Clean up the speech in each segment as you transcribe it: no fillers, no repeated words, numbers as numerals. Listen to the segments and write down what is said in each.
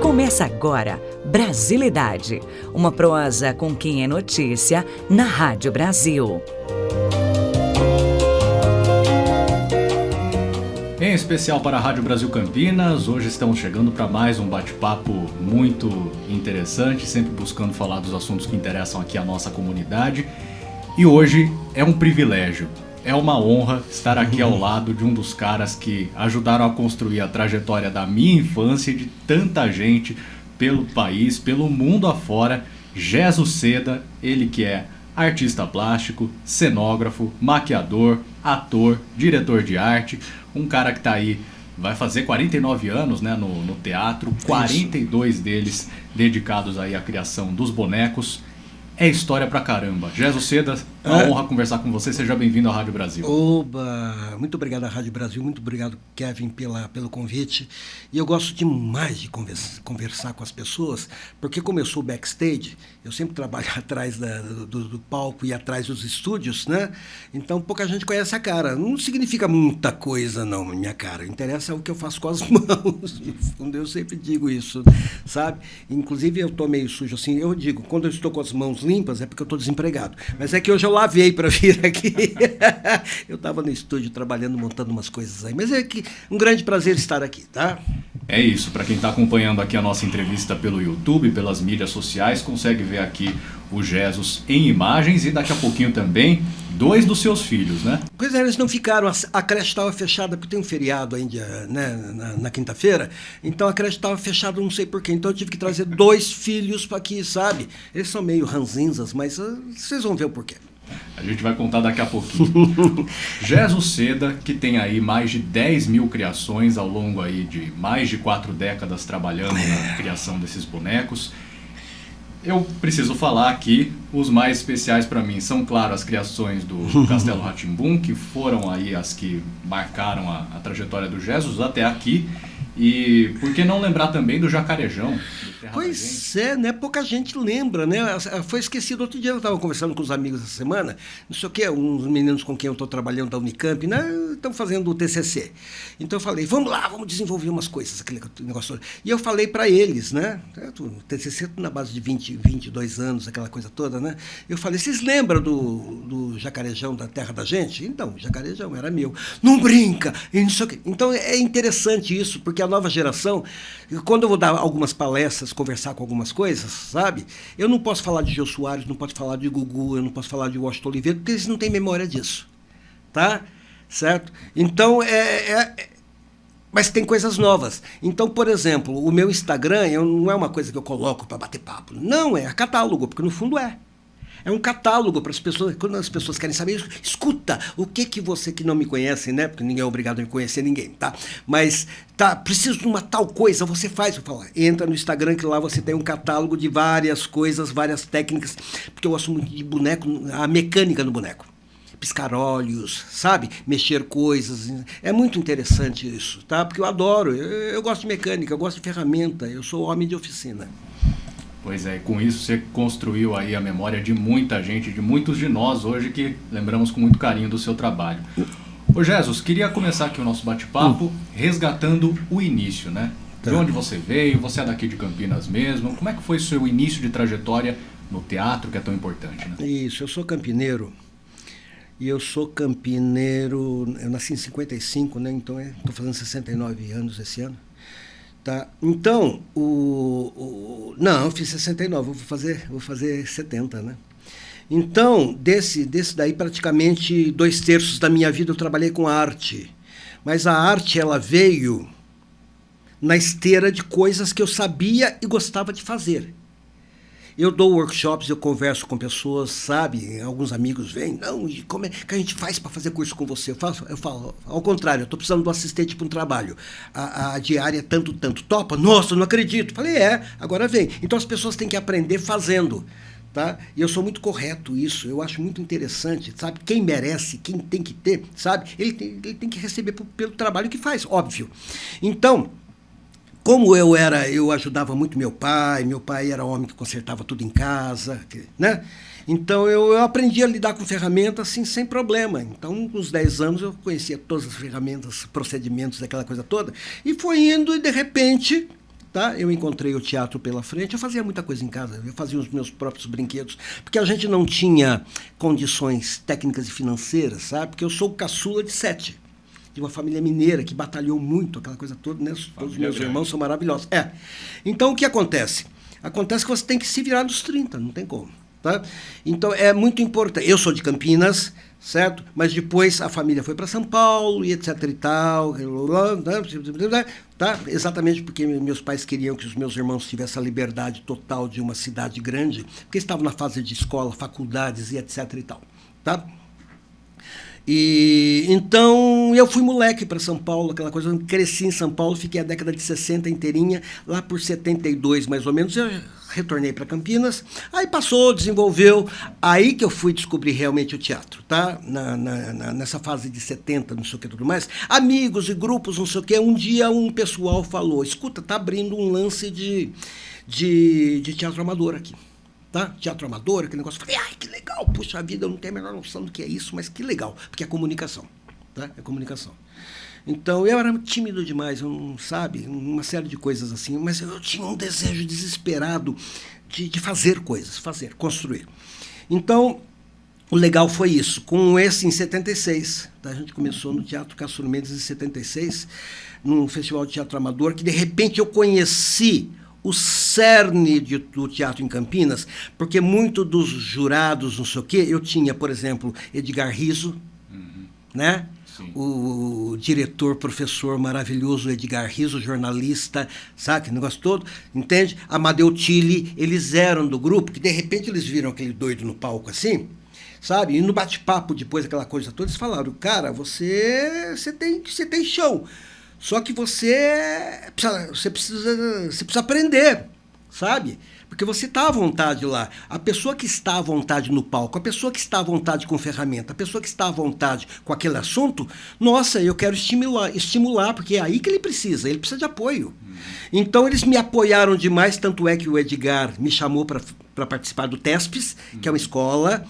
Começa agora Brasilidade, uma prosa com quem é notícia na Rádio Brasil. Em especial para a Rádio Brasil Campinas, hoje estamos chegando para mais um bate-papo muito interessante, sempre buscando falar dos assuntos que interessam aqui à nossa comunidade. E hoje é um privilégio, é uma honra estar aqui ao lado de um dos caras que ajudaram a construir a trajetória da minha infância e de tanta gente pelo país, pelo mundo afora. Jesus Seda, ele que é artista plástico, cenógrafo, maquiador, ator, diretor de arte, um cara que tá aí, vai fazer 49 anos, né, no teatro, 42 deles dedicados aí à criação dos bonecos. É história pra caramba. Jesus Seda, é uma honra conversar com você. Seja bem-vindo à Rádio Brasil. Oba! Muito obrigado à Rádio Brasil, muito obrigado, Kevin, pelo convite. E eu gosto demais de conversar com as pessoas, porque como eu sou backstage, eu sempre trabalho atrás do palco e atrás dos estúdios, né? Então pouca gente conhece a cara. Não significa muita coisa, não, minha cara. Interessa o que eu faço com as mãos. No fundo, eu sempre digo isso, sabe? Inclusive, eu tô meio sujo assim. Eu digo, quando eu estou com as mãos limpas, é porque eu estou desempregado. Mas é que hoje eu lavei para vir aqui. Eu estava no estúdio trabalhando, montando umas coisas aí. Mas é que um grande prazer estar aqui, tá? É isso, para quem está acompanhando aqui a nossa entrevista pelo YouTube, pelas mídias sociais, consegue ver aqui o Jesus em imagens e daqui a pouquinho também 2 dos seus filhos, né? Pois é, eles não ficaram, a creche estava fechada, porque tem um feriado ainda, né, na quinta-feira, então a creche estava fechada, não sei porquê, então eu tive que trazer 2 filhos para aqui, sabe? Eles são meio ranzinzas, mas vocês vão ver o porquê. A gente vai contar daqui a pouquinho. Jesus Seda, que tem aí mais de 10 mil criações ao longo aí de mais de 4 décadas trabalhando na criação desses bonecos. Eu preciso falar aqui, os mais especiais para mim são, claro, as criações do Castelo Rá-Tim-Bum, que foram aí as que marcaram a trajetória do Jesus até aqui. E por que não lembrar também do Jacarejão? Do Terra Pois é, né? Pouca gente lembra, né? Foi esquecido. Outro dia eu estava conversando com os amigos essa semana, não sei o quê, uns meninos com quem eu estou trabalhando da Unicamp, né? Estão fazendo o TCC. Então eu falei, vamos lá, vamos desenvolver umas coisas, aquele negócio todo. E eu falei para eles, né? O TCC na base de 22 anos, aquela coisa toda, né? Eu falei, vocês lembram do Jacarejão da Terra da Gente? Então, o Jacarejão era meu. Não brinca! E não sei o quê. Então é interessante isso, porque a nova geração, quando eu vou dar algumas palestras, conversar com algumas coisas, sabe? Eu não posso falar de Jô Soares, não posso falar de Gugu, eu não posso falar de Washington Oliveira, porque eles não têm memória disso, tá? Certo? Então, mas tem coisas novas. Então, por exemplo, o meu Instagram não é uma coisa que eu coloco para bater papo. Não, é catálogo, porque no fundo é. É um catálogo para as pessoas, quando as pessoas querem saber, escuta, o que você que não me conhece, né? Porque ninguém é obrigado a me conhecer ninguém, tá? Mas, preciso de uma tal coisa, você faz. Eu falo, entra no Instagram que lá você tem um catálogo de várias coisas, várias técnicas, porque eu gosto muito de boneco, a mecânica no boneco. Piscar olhos, sabe? Mexer coisas. É muito interessante isso, tá? Porque eu adoro, eu gosto de mecânica, eu gosto de ferramenta, eu sou homem de oficina. Pois é, e com isso você construiu aí a memória de muita gente, de muitos de nós hoje que lembramos com muito carinho do seu trabalho. Ô Jesus, queria começar aqui o nosso bate-papo resgatando o início, né? De onde você veio, você é daqui de Campinas mesmo, como é que foi o seu início de trajetória no teatro, que é tão importante, né? Isso, eu sou campineiro, eu nasci em 55, né? Então estou fazendo 69 anos esse ano. Tá. Então, não, eu fiz 69, vou fazer 70, né? Então, desse daí, praticamente 2/3 da minha vida eu trabalhei com arte. Mas a arte, ela veio na esteira de coisas que eu sabia e gostava de fazer. Eu dou workshops, eu converso com pessoas, sabe? Alguns amigos vêm, não, e como é que a gente faz para fazer curso com você? Eu falo, ao contrário, eu estou precisando de um assistente para um trabalho. A diária é tanto. Topa? Nossa, não acredito. Falei, agora vem. Então as pessoas têm que aprender fazendo. Tá? E eu sou muito correto isso, eu acho muito interessante, sabe? Quem merece, quem tem que ter, sabe? Ele tem que receber pelo trabalho que faz, óbvio. Então, como eu ajudava muito meu pai era homem que consertava tudo em casa, né? Então eu aprendi a lidar com ferramentas assim, sem problema. Então, com os 10 anos, eu conhecia todas as ferramentas, procedimentos, aquela coisa toda. E foi indo e, de repente, tá, eu encontrei o teatro pela frente. Eu fazia muita coisa em casa, eu fazia os meus próprios brinquedos, porque a gente não tinha condições técnicas e financeiras, sabe? Porque eu sou o caçula de 7. De uma família mineira que batalhou muito, aquela coisa toda, né? Todos os meus irmãos são maravilhosos. Então, o que acontece? Acontece que você tem que se virar dos 30, não tem como. Tá? Então, é muito importante. Eu sou de Campinas, certo? Mas depois a família foi para São Paulo e etc e tal. Tá? Exatamente porque meus pais queriam que os meus irmãos tivessem a liberdade total de uma cidade grande, porque estavam na fase de escola, faculdades e etc e tal. Tá? E então eu fui moleque para São Paulo, aquela coisa, eu cresci em São Paulo, fiquei a década de 60 inteirinha, lá por 72 mais ou menos, eu retornei para Campinas, aí passou, desenvolveu, aí que eu fui descobrir realmente o teatro, tá? Nessa fase de 70, não sei o que tudo mais, amigos e grupos, não sei o que, um dia um pessoal falou, escuta, tá abrindo um lance de teatro amador aqui. Tá? Teatro amador, aquele negócio. Falei, ai, que legal, puxa vida, eu não tenho a menor noção do que é isso, mas que legal, porque é comunicação. Tá? É comunicação. Então, eu era tímido demais, eu não sabe, uma série de coisas assim, mas eu tinha um desejo desesperado de fazer coisas, construir. Então, o legal foi isso. Com esse, em 76, tá? A gente começou no Teatro Castro Mendes em 76, num festival de teatro amador, que de repente eu conheci o cerne do teatro em Campinas, porque muito dos jurados, não sei o quê, eu tinha, por exemplo, Edgar Riso, né? Sim. O diretor, professor maravilhoso Edgar Riso, jornalista, sabe, que negócio todo, entende? Amadeu Tille, eles eram do grupo, que de repente eles viram aquele doido no palco assim, sabe? E no bate-papo depois, aquela coisa toda, eles falaram, cara, você tem chão. Só que você precisa aprender, sabe? Porque você está à vontade lá. A pessoa que está à vontade no palco, a pessoa que está à vontade com ferramenta, a pessoa que está à vontade com aquele assunto, nossa, eu quero estimular, porque é aí que ele precisa de apoio. Então, eles me apoiaram demais, tanto é que o Edgar me chamou para participar do TESPES, que é uma escola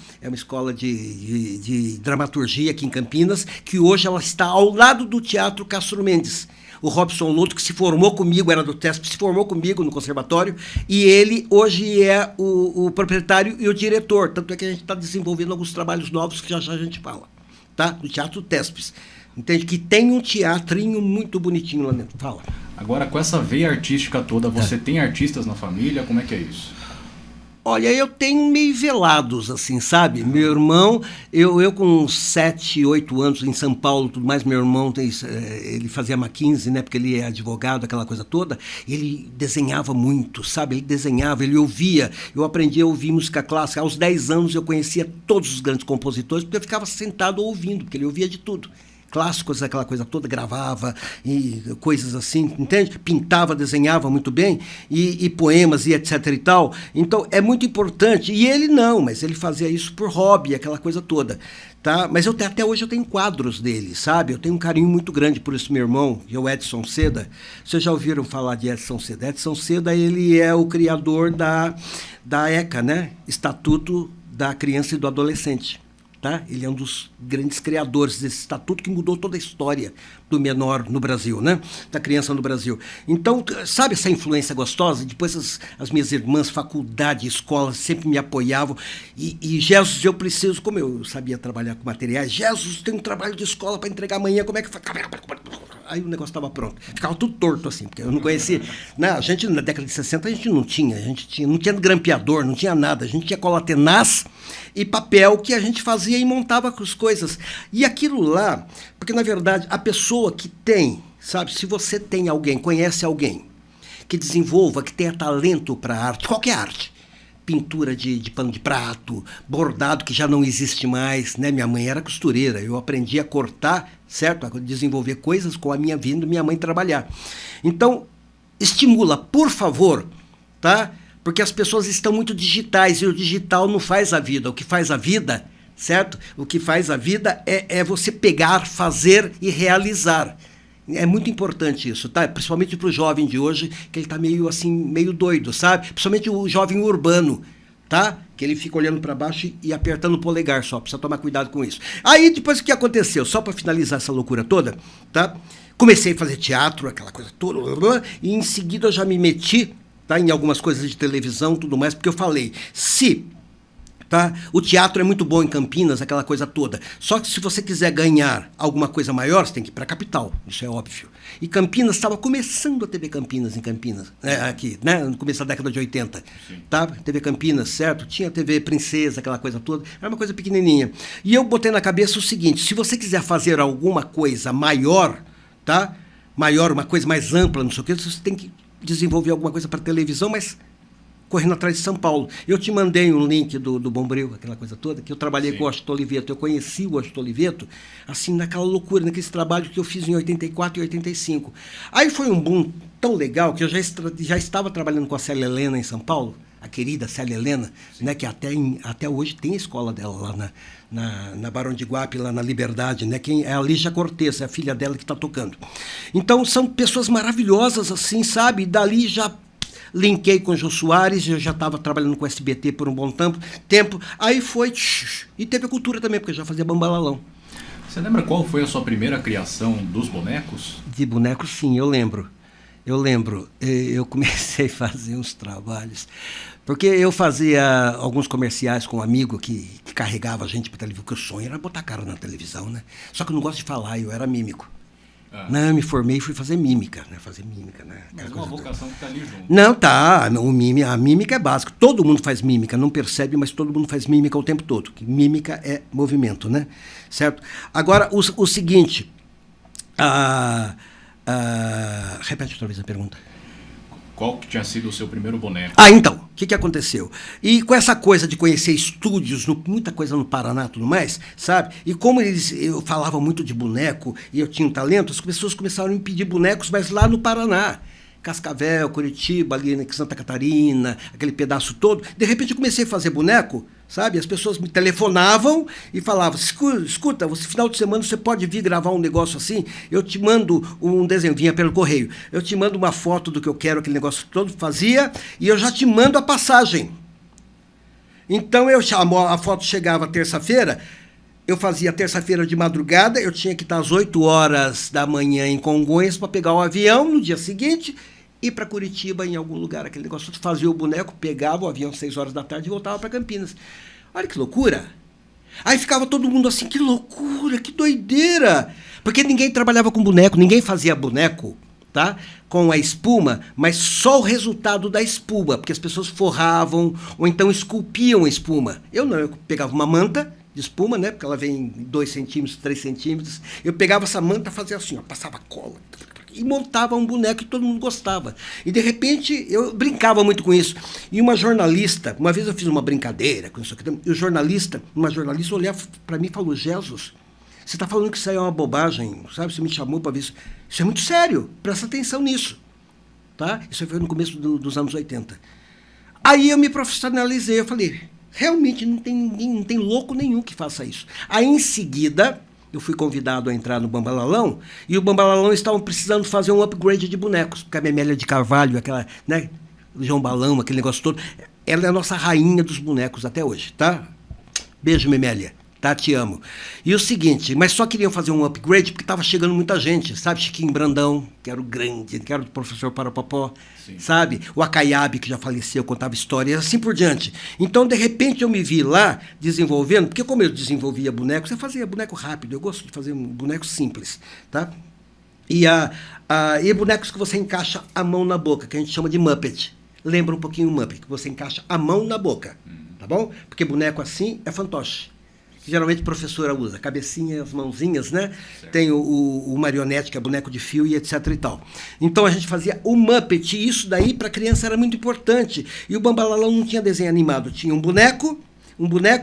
de dramaturgia aqui em Campinas, que hoje ela está ao lado do Teatro Castro Mendes. O Robson Luto, que se formou comigo, era do TESP, se formou comigo no conservatório, e ele hoje é o proprietário e o diretor. Tanto é que a gente está desenvolvendo alguns trabalhos novos que já a gente fala, tá? Do Teatro TESPES. Entende? Que tem um teatrinho muito bonitinho lá dentro. Fala. Agora, com essa veia artística toda, você tem artistas na família? Como é que é isso? Olha, eu tenho meio velados, assim, sabe? Meu irmão, eu com 7, 8 anos em São Paulo, tudo mais, meu irmão, ele fazia McKinsey, né? Porque ele é advogado, aquela coisa toda. Ele desenhava muito, sabe? Ele desenhava, ele ouvia. Eu aprendi a ouvir música clássica. Aos 10 anos eu conhecia todos os grandes compositores, porque eu ficava sentado ouvindo, porque ele ouvia de tudo. Clássicos, aquela coisa toda, gravava e coisas assim, entende? Pintava, desenhava muito bem, e poemas e etc e tal. Então, é muito importante. E ele não, mas ele fazia isso por hobby, aquela coisa toda. Tá? Mas até hoje eu tenho quadros dele, sabe? Eu tenho um carinho muito grande por esse meu irmão, que é o Edson Seda. Vocês já ouviram falar de Edson Seda? Edson Seda, ele é o criador da ECA, né? Estatuto da Criança e do Adolescente. Tá? Ele é um dos grandes criadores desse estatuto que mudou toda a história do menor no Brasil, né? Da criança no Brasil. Então, sabe essa influência gostosa? Depois as minhas irmãs, faculdade, escola, sempre me apoiavam. E Jesus, eu preciso, como eu sabia trabalhar com materiais, Jesus, tem um trabalho de escola para entregar amanhã, como é que faz? Aí o negócio estava pronto. Ficava tudo torto assim, porque eu não conhecia. A gente, na década de 60, a gente não tinha grampeador, não tinha nada. A gente tinha cola tenaz e papel que a gente fazia e montava as coisas. E aquilo lá, porque na verdade a pessoa que tem, sabe, se você tem alguém, conhece alguém que desenvolva, que tenha talento para arte, qualquer arte, pintura de pano de prato, bordado que já não existe mais, né? Minha mãe era costureira, eu aprendi a cortar, certo? A desenvolver coisas com a minha vinda, minha mãe trabalhar. Então, estimula, por favor, tá? Porque as pessoas estão muito digitais e o digital não faz a vida. O que faz a vida, certo? O que faz a vida é você pegar, fazer e realizar. É muito importante isso, tá? Principalmente para o jovem de hoje, que ele está meio assim, meio doido, sabe? Principalmente o jovem urbano, tá? Que ele fica olhando para baixo e apertando o polegar só, precisa tomar cuidado com isso. Aí depois o que aconteceu? Só para finalizar essa loucura toda, tá? Comecei a fazer teatro, aquela coisa toda, e em seguida eu já me meti, tá, em algumas coisas de televisão, tudo mais, porque eu falei, tá? O teatro é muito bom em Campinas, aquela coisa toda. Só que se você quiser ganhar alguma coisa maior, você tem que ir para a capital, isso é óbvio. E Campinas, estava começando a TV Campinas em Campinas, aqui, né? No começo da década de 80. Tá? TV Campinas, certo? Tinha TV Princesa, aquela coisa toda. Era uma coisa pequenininha. E eu botei na cabeça o seguinte, se você quiser fazer alguma coisa maior, tá? Maior, uma coisa mais ampla, não sei o que, você tem que desenvolver alguma coisa para televisão, mas correndo atrás de São Paulo. Eu te mandei um link do Bombril, aquela coisa toda, que eu trabalhei com o Washington Oliveto. Eu conheci o Washington Oliveto, assim, naquela loucura, naquele trabalho que eu fiz em 84 e 85. Aí foi um boom tão legal que eu já estava trabalhando com a Célia Helena em São Paulo, a querida Célia Helena, né, que até hoje tem a escola dela lá na Barão de Guape, lá na Liberdade, né? Quem é a Lígia Cortez, é a filha dela que está tocando. Então, são pessoas maravilhosas, assim, sabe? E dali já linkei com o Jô Soares, eu já estava trabalhando com o SBT por um bom tempo. Aí foi... E teve a cultura também, porque eu já fazia bambalalão. Você lembra qual foi a sua primeira criação dos bonecos? De bonecos, sim, eu lembro. Eu comecei a fazer uns trabalhos, porque eu fazia alguns comerciais com um amigo que carregava a gente para televisão, porque o sonho era botar a cara na televisão, né? Só que eu não gosto de falar, eu era mímico. Não, eu me formei e fui fazer mímica, né? Mas uma vocação que está ali junto. Não, tá. A mímica é básica. Todo mundo faz mímica, não percebe, mas todo mundo faz mímica o tempo todo. Mímica é movimento, né? Certo? Agora, o seguinte... repete outra vez a pergunta. Qual que tinha sido o seu primeiro boneco? Então, o que aconteceu? E com essa coisa de conhecer estúdios, muita coisa no Paraná e tudo mais, sabe? E como eu falava muito de boneco e eu tinha um talento, as pessoas começaram a me pedir bonecos, mas lá no Paraná. Cascavel, Curitiba, ali em Santa Catarina, aquele pedaço todo. De repente eu comecei a fazer boneco, sabe? As pessoas me telefonavam e falavam, escuta, final de semana você pode vir gravar um negócio assim? Eu te mando um desenho, vinha pelo correio. Eu te mando uma foto do que eu quero, aquele negócio todo, fazia, e eu já te mando a passagem. Então a foto chegava terça-feira, eu fazia terça-feira de madrugada, eu tinha que estar às 8 horas da manhã em Congonhas para pegar o avião no dia seguinte e ir para Curitiba em algum lugar. Aquele negócio, fazia o boneco, pegava o avião às 6 horas da tarde e voltava para Campinas. Olha que loucura! Aí ficava todo mundo assim, que loucura, que doideira! Porque ninguém trabalhava com boneco, ninguém fazia boneco, tá? Com a espuma, mas só o resultado da espuma, porque as pessoas forravam ou então esculpiam a espuma. Eu não, eu pegava uma manta de espuma, né? Porque ela vem 2 centímetros, 3 centímetros. Eu pegava essa manta, fazia assim, ó, passava cola e montava um boneco e todo mundo gostava. E de repente eu brincava muito com isso. E uma jornalista, uma vez eu fiz uma brincadeira com isso aqui, e uma jornalista olhava para mim e falou: Jesus, você está falando que isso aí é uma bobagem, sabe? Você me chamou para ver isso. Isso é muito sério, presta atenção nisso. Tá? Isso foi no começo dos anos 80. Aí eu me profissionalizei, eu falei, realmente não tem louco nenhum que faça isso. Aí em seguida, eu fui convidado a entrar no Bambalalão, e o Bambalalão estavam precisando fazer um upgrade de bonecos, porque a Memélia de Carvalho, aquela, né, o João Balão, aquele negócio todo, ela é a nossa rainha dos bonecos até hoje, tá? Beijo, Memélia. Tá, te amo. E o seguinte, mas só queriam fazer um upgrade porque estava chegando muita gente, sabe? Chiquinho Brandão, que era o grande, que era o professor Parapopó, sabe? O Acaiabe, que já faleceu, contava histórias, assim por diante. Então, de repente, eu me vi lá desenvolvendo, porque como eu desenvolvia bonecos, eu fazia boneco rápido, eu gosto de fazer um boneco simples, tá? E bonecos que você encaixa a mão na boca, que a gente chama de Muppet. Lembra um pouquinho o Muppet, que você encaixa a mão na boca, tá bom? Porque boneco assim é fantoche. Geralmente a professora usa, cabecinha, as mãozinhas, né? Certo. Tem o marionete, que é boneco de fio e etc e tal. Então a gente fazia o Muppet, e isso daí para criança era muito importante. E o Bambalalão não tinha desenho animado, tinha um boneco,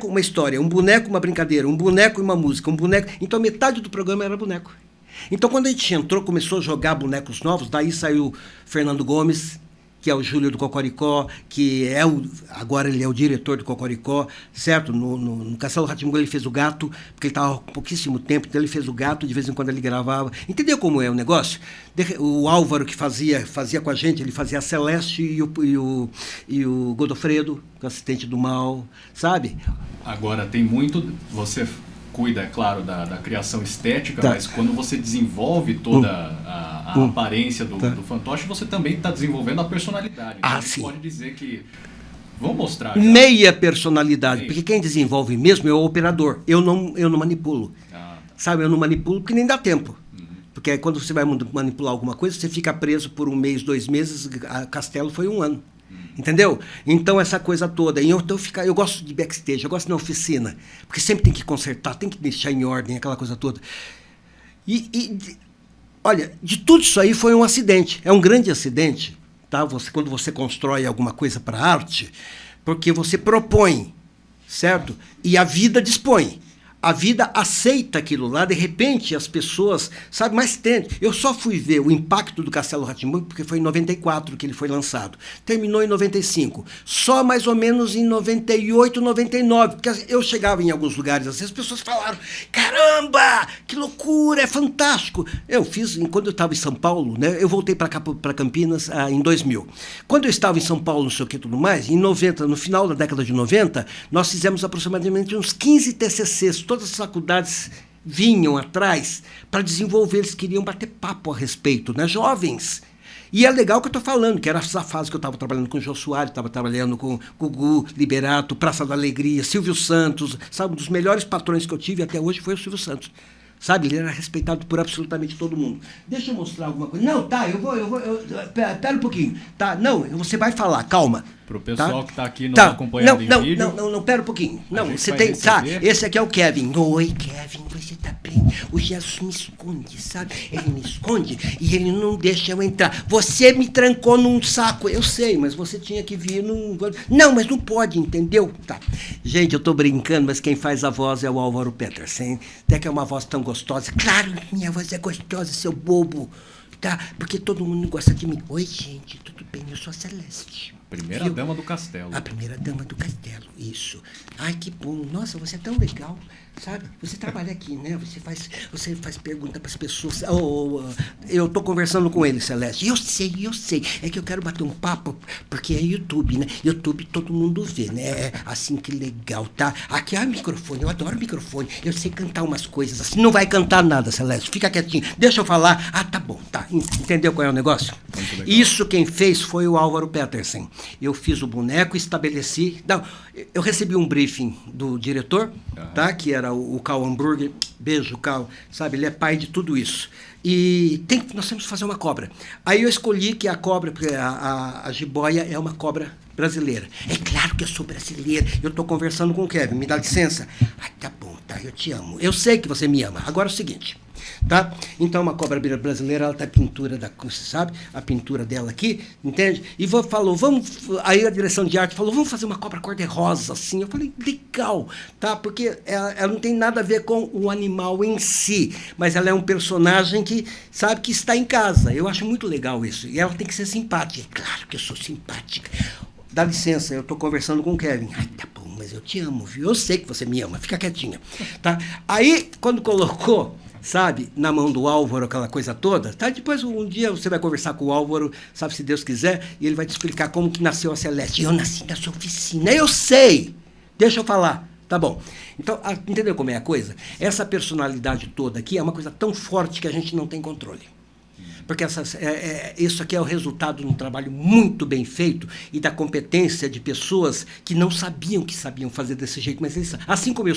uma história, um boneco, uma brincadeira, um boneco e uma música, um boneco. Então metade do programa era boneco. Então quando a gente entrou, começou a jogar bonecos novos, daí saiu Fernando Gomes, que é o Júlio do Cocoricó, que agora ele é o diretor do Cocoricó, certo? No Castelo Rá-Tim-Bum ele fez o Gato, porque ele estava com pouquíssimo tempo, então ele fez o Gato, de vez em quando ele gravava. Entendeu como é o negócio? O Álvaro, que fazia com a gente, ele fazia a Celeste e o Godofredo, o assistente do mal, sabe? Agora, tem muito... Você cuida, é claro, da criação estética, mas quando você desenvolve toda a aparência do fantoche, você também está desenvolvendo a personalidade. Então, sim. Pode dizer que... Vamos mostrar. Já. Meia personalidade, porque quem desenvolve mesmo é o operador. Eu não manipulo. Sabe, eu não manipulo porque nem dá tempo. Porque aí, quando você vai manipular alguma coisa, você fica preso por 1 mês, 2 meses, Castelo foi 1 ano. Entendeu? Então, essa coisa toda. Eu gosto de backstage, eu gosto na oficina, porque sempre tem que consertar, tem que deixar em ordem, aquela coisa toda. Olha, de tudo isso aí foi um acidente. É um grande acidente, tá? Quando você constrói alguma coisa para arte, porque você propõe, certo? E a vida dispõe. A vida aceita aquilo lá, de repente as pessoas, sabe, mas tem. Eu só fui ver o impacto do Castelo Rá-Tim-Bum porque foi em 94 que ele foi lançado. Terminou em 95. Só mais ou menos em 98, 99. Porque eu chegava em alguns lugares assim, as pessoas falaram: caramba, que loucura, é fantástico. Eu fiz, quando eu estava em São Paulo, né, eu voltei para cá, para Campinas, em 2000. Quando eu estava em São Paulo, não sei o que tudo mais, em 90, no final da década de 90, nós fizemos aproximadamente uns 15 TCCs. Todas as faculdades vinham atrás para desenvolver, eles queriam bater papo a respeito, né? Jovens. E é legal que eu estou falando, que era essa fase que eu estava trabalhando com o Jô Soares, estava trabalhando com Gugu, Liberato, Praça da Alegria, Silvio Santos, sabe? Um dos melhores patrões que eu tive até hoje foi o Silvio Santos. Sabe, ele era respeitado por absolutamente todo mundo. Deixa eu mostrar alguma coisa. Não, tá, pera um pouquinho. Tá, não, você vai falar, calma. Pro pessoal que está aqui nos acompanhando em vídeo. Não, pera um pouquinho. Não, você tem. Tá, esse aqui é o Kevin. Oi, Kevin, você tá bem? O Jesus me esconde, sabe? Ele me esconde e ele não deixa eu entrar. Você me trancou num saco. Eu sei, mas você tinha que vir num. Não, mas não pode, entendeu? Tá. Gente, eu tô brincando, mas quem faz a voz é o Álvaro Petersen. Até que é uma voz tão gostosa. Claro, minha voz é gostosa, seu bobo. Tá? Porque todo mundo gosta de mim. Oi, gente, tudo bem? Eu sou a Celeste. Primeira dama do castelo. A primeira dama do castelo, isso. Ai, que bom. Nossa, você é tão legal, sabe? Você trabalha aqui, né? Você faz pergunta para as pessoas. Eu estou conversando com ele, Celeste. Eu sei. É que eu quero bater um papo, porque é YouTube, né? YouTube todo mundo vê, né? É assim, que legal, tá? Aqui é o microfone, eu adoro microfone. Eu sei cantar umas coisas assim. Não vai cantar nada, Celeste. Fica quietinho. Deixa eu falar. Ah, tá bom, tá. Entendeu qual é o negócio? Isso quem fez foi o Álvaro Petersen. Eu fiz o boneco, estabeleci... Não, eu recebi um briefing do diretor, tá? Que era o Carl Hamburger. Beijo, Carl. Sabe, ele é pai de tudo isso. E nós temos que fazer uma cobra. Aí eu escolhi que a cobra, porque a jiboia é uma cobra brasileira. É claro que eu sou brasileira. Eu estou conversando com o Kevin. Me dá licença? Ai, tá bom, tá. Eu te amo. Eu sei que você me ama. Agora é o seguinte... Tá? Então, uma cobra brasileira, ela tá pintura você sabe? A pintura dela aqui, entende? E falou, aí a direção de arte falou, vamos fazer uma cobra cor-de-rosa, assim. Eu falei, legal, tá? Porque ela não tem nada a ver com o animal em si, mas ela é um personagem que, sabe, que está em casa. Eu acho muito legal isso. E ela tem que ser simpática. Claro que eu sou simpática. Dá licença, eu tô conversando com o Kevin. Ai, tá bom, mas eu te amo, viu? Eu sei que você me ama, fica quietinha, tá? Aí, quando colocou... sabe, na mão do Álvaro, aquela coisa toda, tá? Depois, um dia, você vai conversar com o Álvaro, sabe, se Deus quiser, e ele vai te explicar como que nasceu a Celeste. Eu nasci na sua oficina, eu sei! Deixa eu falar, tá bom. Então, entendeu como é a coisa? Essa personalidade toda aqui é uma coisa tão forte que a gente não tem controle. Porque isso aqui é o resultado de um trabalho muito bem feito e da competência de pessoas que não sabiam que sabiam fazer desse jeito, mas eles, assim como eu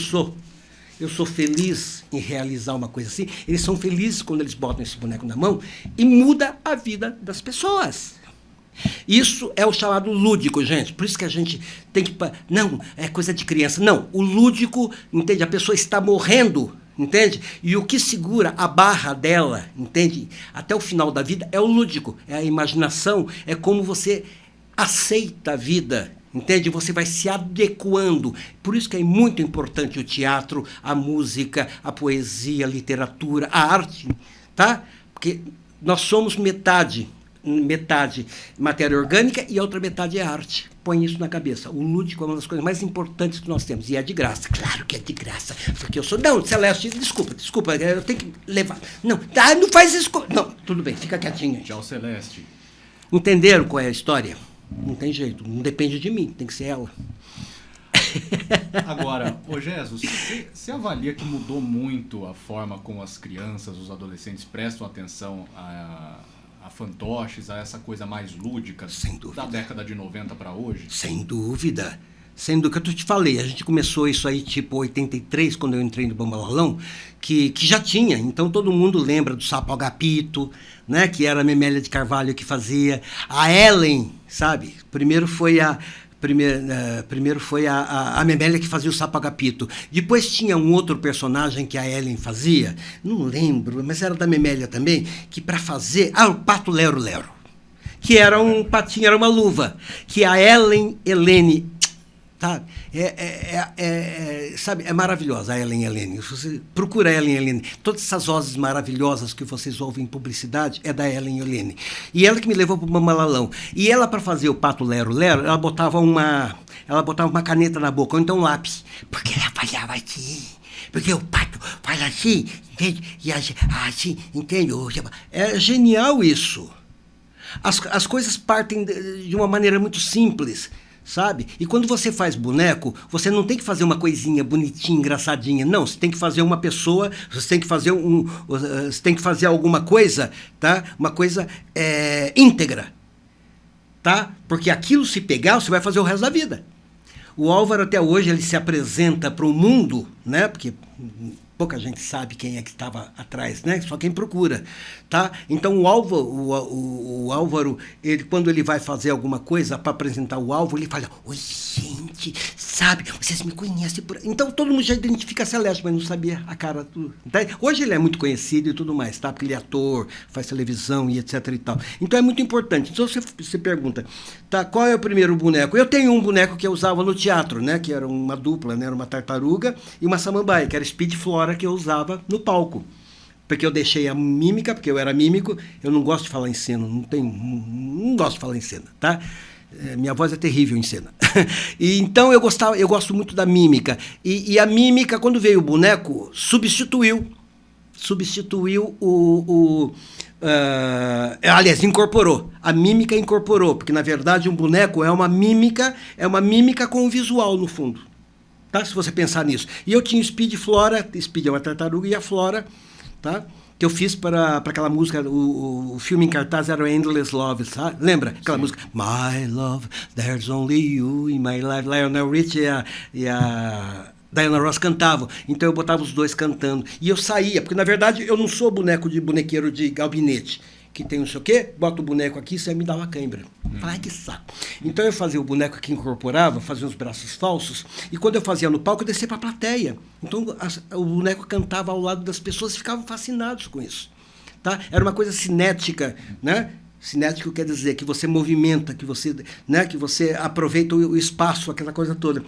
sou feliz em realizar uma coisa assim. Eles são felizes quando eles botam esse boneco na mão e muda a vida das pessoas. Isso é o chamado lúdico, gente. Por isso que a gente tem que... Não, é coisa de criança. Não, o lúdico, entende? A pessoa está morrendo, entende? E o que segura a barra dela, entende? Até o final da vida é o lúdico. É a imaginação, é como você aceita a vida. Entende? Você vai se adequando. Por isso que é muito importante o teatro, a música, a poesia, a literatura, a arte, tá? Porque nós somos metade metade matéria orgânica e a outra metade é arte. Põe isso na cabeça. O lúdico é uma das coisas mais importantes que nós temos. E é de graça. Claro que é de graça. Porque eu sou... Não, Celeste, desculpa. Eu tenho que levar... Não faz isso... Não, tudo bem, fica quietinho. Tchau, Celeste. Entenderam qual é a história? Não tem jeito. Não depende de mim, tem que ser ela. Agora, ô Jesus, você avalia que mudou muito a forma como as crianças, os adolescentes prestam atenção a fantoches, a essa coisa mais lúdica da década de 90 para hoje? Sem dúvida. Sendo que eu te falei, a gente começou isso aí tipo 83, quando eu entrei no Bambalalão, que já tinha. Então todo mundo lembra do Sapo Agapito, né, que era a Memélia de Carvalho que fazia. A Ellen, sabe? Primeiro foi a Memélia que fazia o Sapo Agapito. Depois tinha um outro personagem que a Ellen fazia, não lembro, mas era da Memélia também, que para fazer... o Pato Lero Lero, que era um patinho, era uma luva, que a Ellen Helene... Sabe? Sabe, é maravilhosa a Ellen Helene. Você procura a Ellen Helene. Todas essas vozes maravilhosas que vocês ouvem em publicidade é da Ellen Helene. E ela que me levou para o Bambalalão. E ela, para fazer o Pato Lero Lero, ela botava uma caneta na boca, ou então um lápis. Porque ela falava assim. Porque o pato faz assim, entende? E assim, entende? É genial isso. As coisas partem de uma maneira muito simples. Sabe? E quando você faz boneco, você não tem que fazer uma coisinha bonitinha, engraçadinha. Não, você tem que fazer uma pessoa, você tem que fazer você tem que fazer alguma coisa, tá? Uma coisa íntegra, tá? Porque aquilo se pegar, você vai fazer o resto da vida. O Álvaro até hoje ele se apresenta para o mundo, né? Porque pouca gente sabe quem é que estava atrás, né? Só quem procura, tá? Então o Álvaro, ele, quando ele vai fazer alguma coisa para apresentar o Álvaro, ele fala: oi, gente, sabe? Vocês me conhecem por... Então todo mundo já identifica a Celeste, mas não sabia a cara do... Tá? Hoje ele é muito conhecido e tudo mais, tá? Porque ele é ator, faz televisão e etc e tal. Então é muito importante. Então você pergunta, tá? Qual é o primeiro boneco? Eu tenho um boneco que eu usava no teatro, né? Que era uma dupla, né? Era uma tartaruga e uma samambaia, que era Speed Flora, que eu usava no palco. Porque eu deixei a mímica, porque eu era mímico, eu não gosto de falar em cena, não gosto de falar em cena, tá? Minha voz é terrível em cena. E então eu gosto muito da mímica. E a mímica, quando veio o boneco, substituiu aliás, incorporou. A mímica incorporou, porque na verdade um boneco é uma mímica com o visual no fundo. Tá? Se você pensar nisso. E eu tinha Speed Flora, Speed é uma tartaruga, e a Flora, tá? Que eu fiz para aquela música, o filme em cartaz era Endless Love, sabe? Lembra? Aquela música, My Love, There's Only You in My Life. Lionel Richie e a Diana Ross cantavam. Então eu botava os dois cantando. E eu saía, porque na verdade eu não sou bonequeiro de gabinete, que tem não sei o quê, bota o boneco aqui, você me dá uma cãibra. Ai, que saco. Então eu fazia o boneco que incorporava, fazia uns braços falsos, e quando eu fazia no palco, eu descia para a plateia. Então o boneco cantava ao lado das pessoas e ficavam fascinados com isso. Tá? Era uma coisa cinética, né? Cinético quer dizer que você movimenta, que você aproveita o espaço, aquela coisa toda.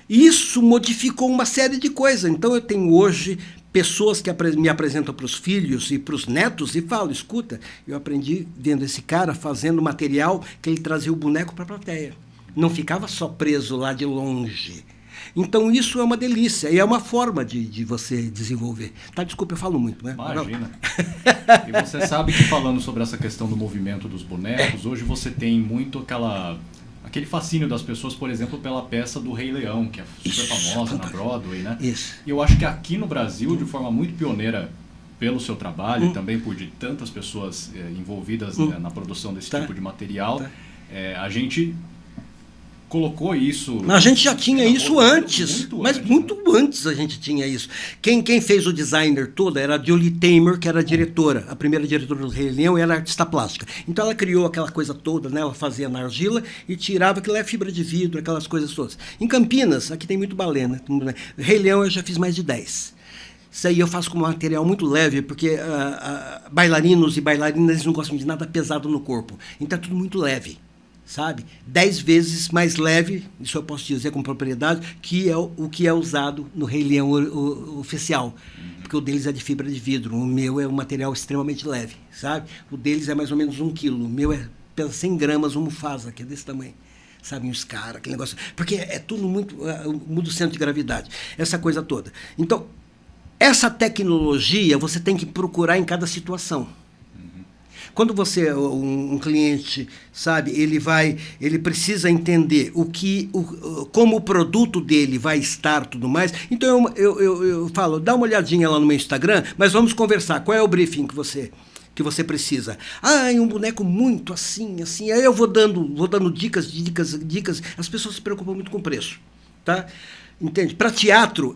Isso modificou uma série de coisas. Então eu tenho hoje pessoas que me apresentam para os filhos e para os netos e falam: escuta, eu aprendi vendo esse cara fazendo material que ele trazia o boneco para a plateia. Não ficava só preso lá de longe. Então isso é uma delícia e é uma forma de você desenvolver. Tá, desculpa, eu falo muito, né? Imagina. E você sabe que, falando sobre essa questão do movimento dos bonecos, hoje você tem muito aquele fascínio das pessoas, por exemplo, pela peça do Rei Leão, que é super famosa na Broadway, né? Isso. E eu acho que aqui no Brasil, de forma muito pioneira, pelo seu trabalho e também por de tantas pessoas envolvidas na produção desse tipo de material, a gente colocou isso... A gente já tinha isso antes, muito antes a gente tinha isso. Quem fez o designer todo era a Julie Taymor, que era a diretora, a primeira diretora do Rei Leão, e ela era artista plástica. Então ela criou aquela coisa toda, né? Ela fazia na argila e tirava aquela fibra de vidro, aquelas coisas todas. Em Campinas, aqui tem muito balé, né? Rei Leão eu já fiz mais de 10. Isso aí eu faço com um material muito leve, porque bailarinos e bailarinas não gostam de nada pesado no corpo. Então é tudo muito leve. sabe? 10 vezes mais leve, isso eu posso dizer com propriedade, que é o que é usado no Rei Leão oficial. Porque o deles é de fibra de vidro, o meu é um material extremamente leve, sabe? O deles é mais ou menos 1 quilo, o meu é 100 gramas, um Mufasa, que é desse tamanho. Sabe, os caras, aquele negócio. Porque é tudo muito. Muda o centro de gravidade, essa coisa toda. Então, essa tecnologia você tem que procurar em cada situação. Quando você, um cliente, sabe, ele precisa entender como o produto dele vai estar, tudo mais. Então eu falo, dá uma olhadinha lá no meu Instagram, mas vamos conversar. Qual é o briefing que você precisa? Um boneco muito assim. Aí eu vou dando dicas. As pessoas se preocupam muito com o preço, tá? Entende? Para teatro,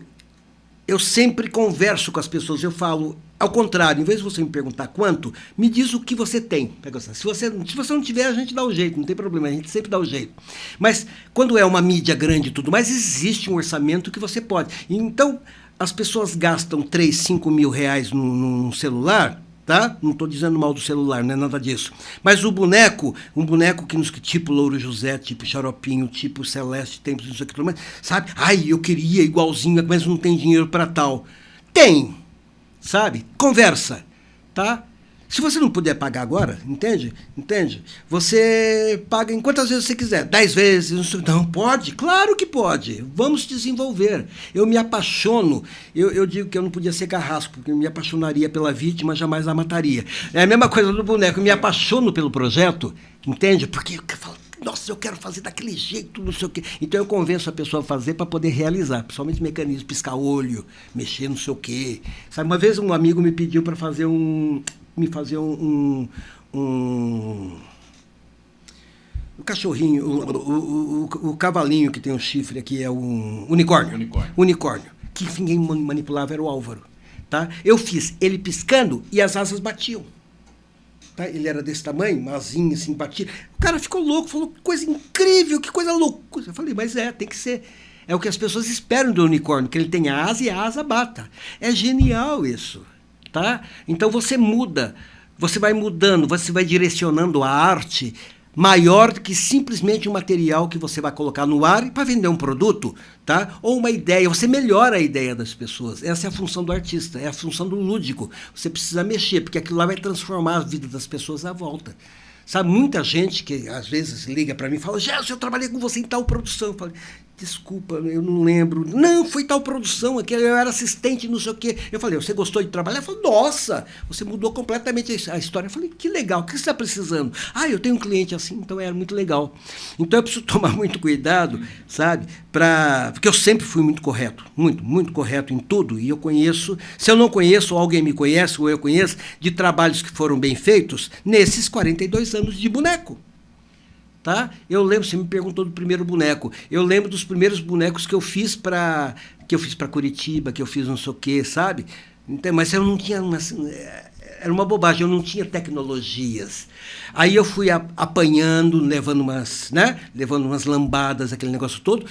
eu sempre converso com as pessoas, eu falo, ao contrário, em vez de você me perguntar quanto, me diz o que você tem. Se você não tiver, a gente dá o jeito, não tem problema, a gente sempre dá o jeito. Mas quando é uma mídia grande e tudo mais, existe um orçamento que você pode. Então, as pessoas gastam 3, 5 mil reais num celular, tá? Não estou dizendo mal do celular, não é nada disso. Mas um boneco que tipo Louro José, tipo Xaropinho, tipo Celeste, Tempos, isso aqui, mas, sabe? Eu queria igualzinho, mas não tem dinheiro para tal. Tem, sabe? Conversa, tá? Se você não puder pagar agora, entende? Você paga em quantas vezes você quiser. 10 vezes. Não, pode? Claro que pode. Vamos desenvolver. Eu me apaixono. Eu digo que eu não podia ser carrasco, porque eu me apaixonaria pela vítima, jamais a mataria. É a mesma coisa do boneco. Eu me apaixono pelo projeto, entende? Porque eu falo, nossa, eu quero fazer daquele jeito, não sei o quê. Então eu convenço a pessoa a fazer para poder realizar, principalmente mecanismo, piscar olho, mexer não sei o quê. Sabe, uma vez um amigo me pediu para fazer um cachorrinho, o cavalinho que tem um chifre aqui, é um unicórnio. Que ninguém manipulava, era o Álvaro. Tá? Eu fiz ele piscando e as asas batiam. Tá? Ele era desse tamanho, uma asinha assim, batia. O cara ficou louco, falou, que coisa incrível, que coisa louca. Eu falei, mas tem que ser. É o que as pessoas esperam do unicórnio, que ele tenha asa e a asa bata. É genial isso. Tá? Então você muda, você vai mudando, você vai direcionando a arte maior do que simplesmente um material que você vai colocar no ar para vender um produto, tá? Ou uma ideia, você melhora a ideia das pessoas. Essa é a função do artista, é a função do lúdico. Você precisa mexer, porque aquilo lá vai transformar a vida das pessoas à volta. Sabe, muita gente que às vezes liga para mim e fala, Gerson, eu trabalhei com você em tal produção. Eu falo, desculpa, eu não lembro. Não, foi tal produção, aqui eu era assistente, não sei o quê. Eu falei, você gostou de trabalhar? Ele falou, nossa, você mudou completamente a história. Eu falei, que legal, o que você está precisando? Eu tenho um cliente assim, então era muito legal. Então eu preciso tomar muito cuidado, sabe, porque eu sempre fui muito correto, muito correto em tudo. E eu conheço, se eu não conheço, ou alguém me conhece, ou eu conheço, de trabalhos que foram bem feitos nesses 42 anos de boneco. Tá? Eu lembro, você me perguntou do primeiro boneco. Eu lembro dos primeiros bonecos que eu fiz para Curitiba, que eu fiz não sei o quê, sabe? Então, mas eu não tinha era uma bobagem, eu não tinha tecnologias. Aí eu fui apanhando, levando umas lambadas, aquele negócio todo.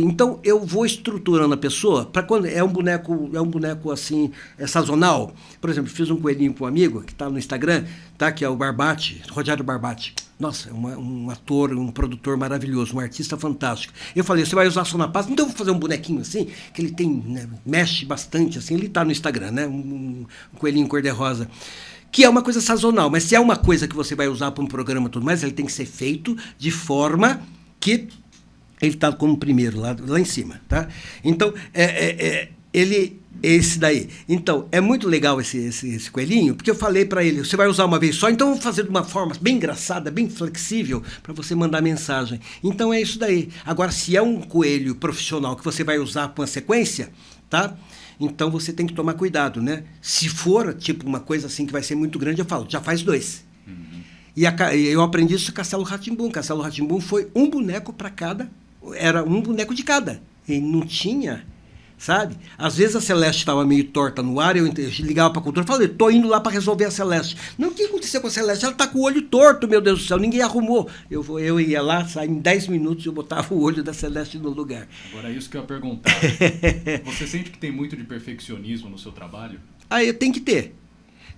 Então eu vou estruturando a pessoa para quando é um boneco assim, sazonal. Por exemplo, fiz um coelhinho com um amigo que está no Instagram, tá? Que é o Barbati, Rogério Barbati. Nossa, é um ator, um produtor maravilhoso, um artista fantástico. Eu falei, você vai usar só na pasta? Então eu vou fazer um bonequinho assim, que ele tem, né, mexe bastante, assim, ele está no Instagram, né? Um coelhinho cor-de-rosa. Que é uma coisa sazonal, mas se é uma coisa que você vai usar para um programa e tudo mais, ele tem que ser feito de forma que ele está como primeiro, lá em cima, tá? Então, esse daí. Então, é muito legal esse coelhinho, porque eu falei para ele, você vai usar uma vez só, então vamos fazer de uma forma bem engraçada, bem flexível, para você mandar mensagem. Então, é isso daí. Agora, se é um coelho profissional que você vai usar para uma sequência, tá? Então, você tem que tomar cuidado, né? Se for, tipo, uma coisa assim que vai ser muito grande, eu falo, já faz 2. Uhum. E eu aprendi isso com Castelo Rá-Tim-Bum. Castelo Rá-Tim-Bum foi um boneco para cada, era um boneco de cada. E não tinha... Sabe? Às vezes a Celeste estava meio torta no ar, eu ligava para a cultura e falei, estou indo lá para resolver a Celeste. Não, o que aconteceu com a Celeste? Ela está com o olho torto, meu Deus do céu, ninguém arrumou. Eu ia lá, em 10 minutos eu botava o olho da Celeste no lugar. Agora, isso que eu ia perguntar. Você sente que tem muito de perfeccionismo no seu trabalho? Eu tenho que ter.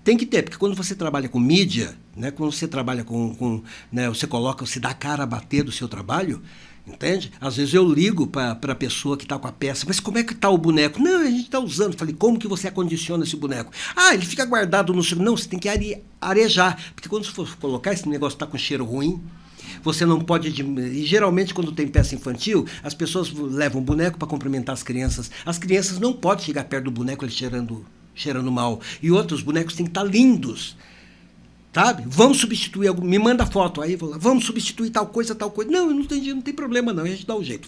Tem que ter, porque quando você trabalha com mídia, né, quando você trabalha né, você dá a cara a bater do seu trabalho, entende? Às vezes eu ligo para a pessoa que está com a peça, mas como é que está o boneco? Não, a gente está usando. Falei, como que você acondiciona esse boneco? Ah, ele fica guardado no seu... Não, você tem que arejar, porque quando você for colocar, esse negócio está com cheiro ruim, você não pode... E geralmente quando tem peça infantil, as pessoas levam o boneco para cumprimentar as crianças. As crianças não podem chegar perto do boneco ele cheirando mal. E outros bonecos têm que estar lindos. Sabe? Vamos substituir, me manda foto, aí vou lá, vamos substituir tal coisa. Não, não tem problema não, a gente dá um jeito.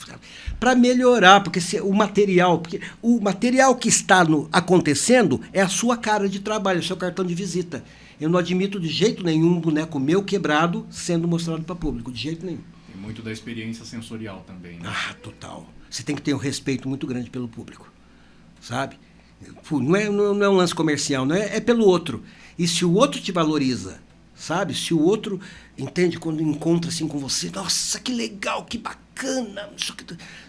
Para melhorar, porque o material que está acontecendo é a sua cara de trabalho, é o seu cartão de visita. Eu não admito de jeito nenhum um boneco meu quebrado sendo mostrado para o público, de jeito nenhum. Tem muito da experiência sensorial também, né? Ah, total. Você tem que ter um respeito muito grande pelo público, sabe? Não é um lance comercial, não é pelo outro. E se o outro te valoriza, sabe? Se o outro, entende, quando encontra assim com você, nossa, que legal, que bacana,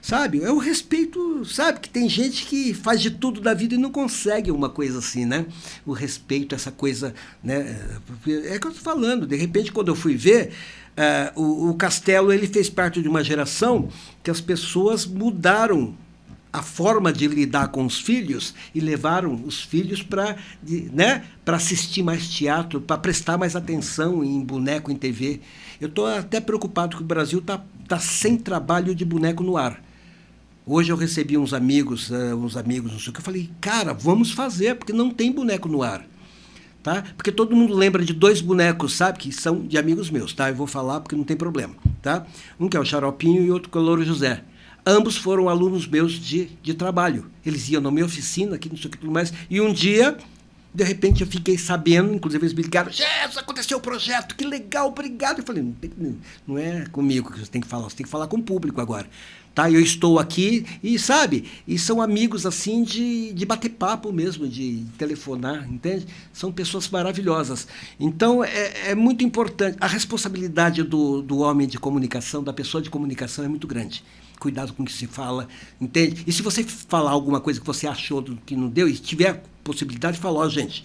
sabe? É o respeito, sabe? Que tem gente que faz de tudo da vida e não consegue uma coisa assim, né? O respeito, essa coisa, né? É que eu estou falando, de repente, quando eu fui ver, o Castelo, ele fez parte de uma geração que as pessoas mudaram a forma de lidar com os filhos e levaram os filhos para assistir mais teatro, para prestar mais atenção em boneco, em TV. Eu estou até preocupado que o Brasil tá sem trabalho de boneco no ar. Hoje eu recebi uns amigos, não sei o que, eu falei, cara, vamos fazer, porque não tem boneco no ar. Tá? Porque todo mundo lembra de 2 bonecos, sabe, que são de amigos meus, tá? Eu vou falar porque não tem problema, tá? Um que é o Xaropinho e outro que é o Louro José. Ambos foram alunos meus de trabalho. Eles iam na minha oficina, aqui, não sei o que, tudo mais. E um dia, de repente, eu fiquei sabendo, inclusive eles me ligaram, Jesus, aconteceu o projeto, que legal, obrigado. Eu falei, não é comigo que você tem que falar com o público agora. Tá? Eu estou aqui e, sabe, e são amigos, assim, de bater papo mesmo, de telefonar, entende? São pessoas maravilhosas. Então, é muito importante. A responsabilidade do homem de comunicação, da pessoa de comunicação, é muito grande. Cuidado com o que se fala, entende? E se você falar alguma coisa que você achou que não deu, e tiver possibilidade, fala, ó, gente,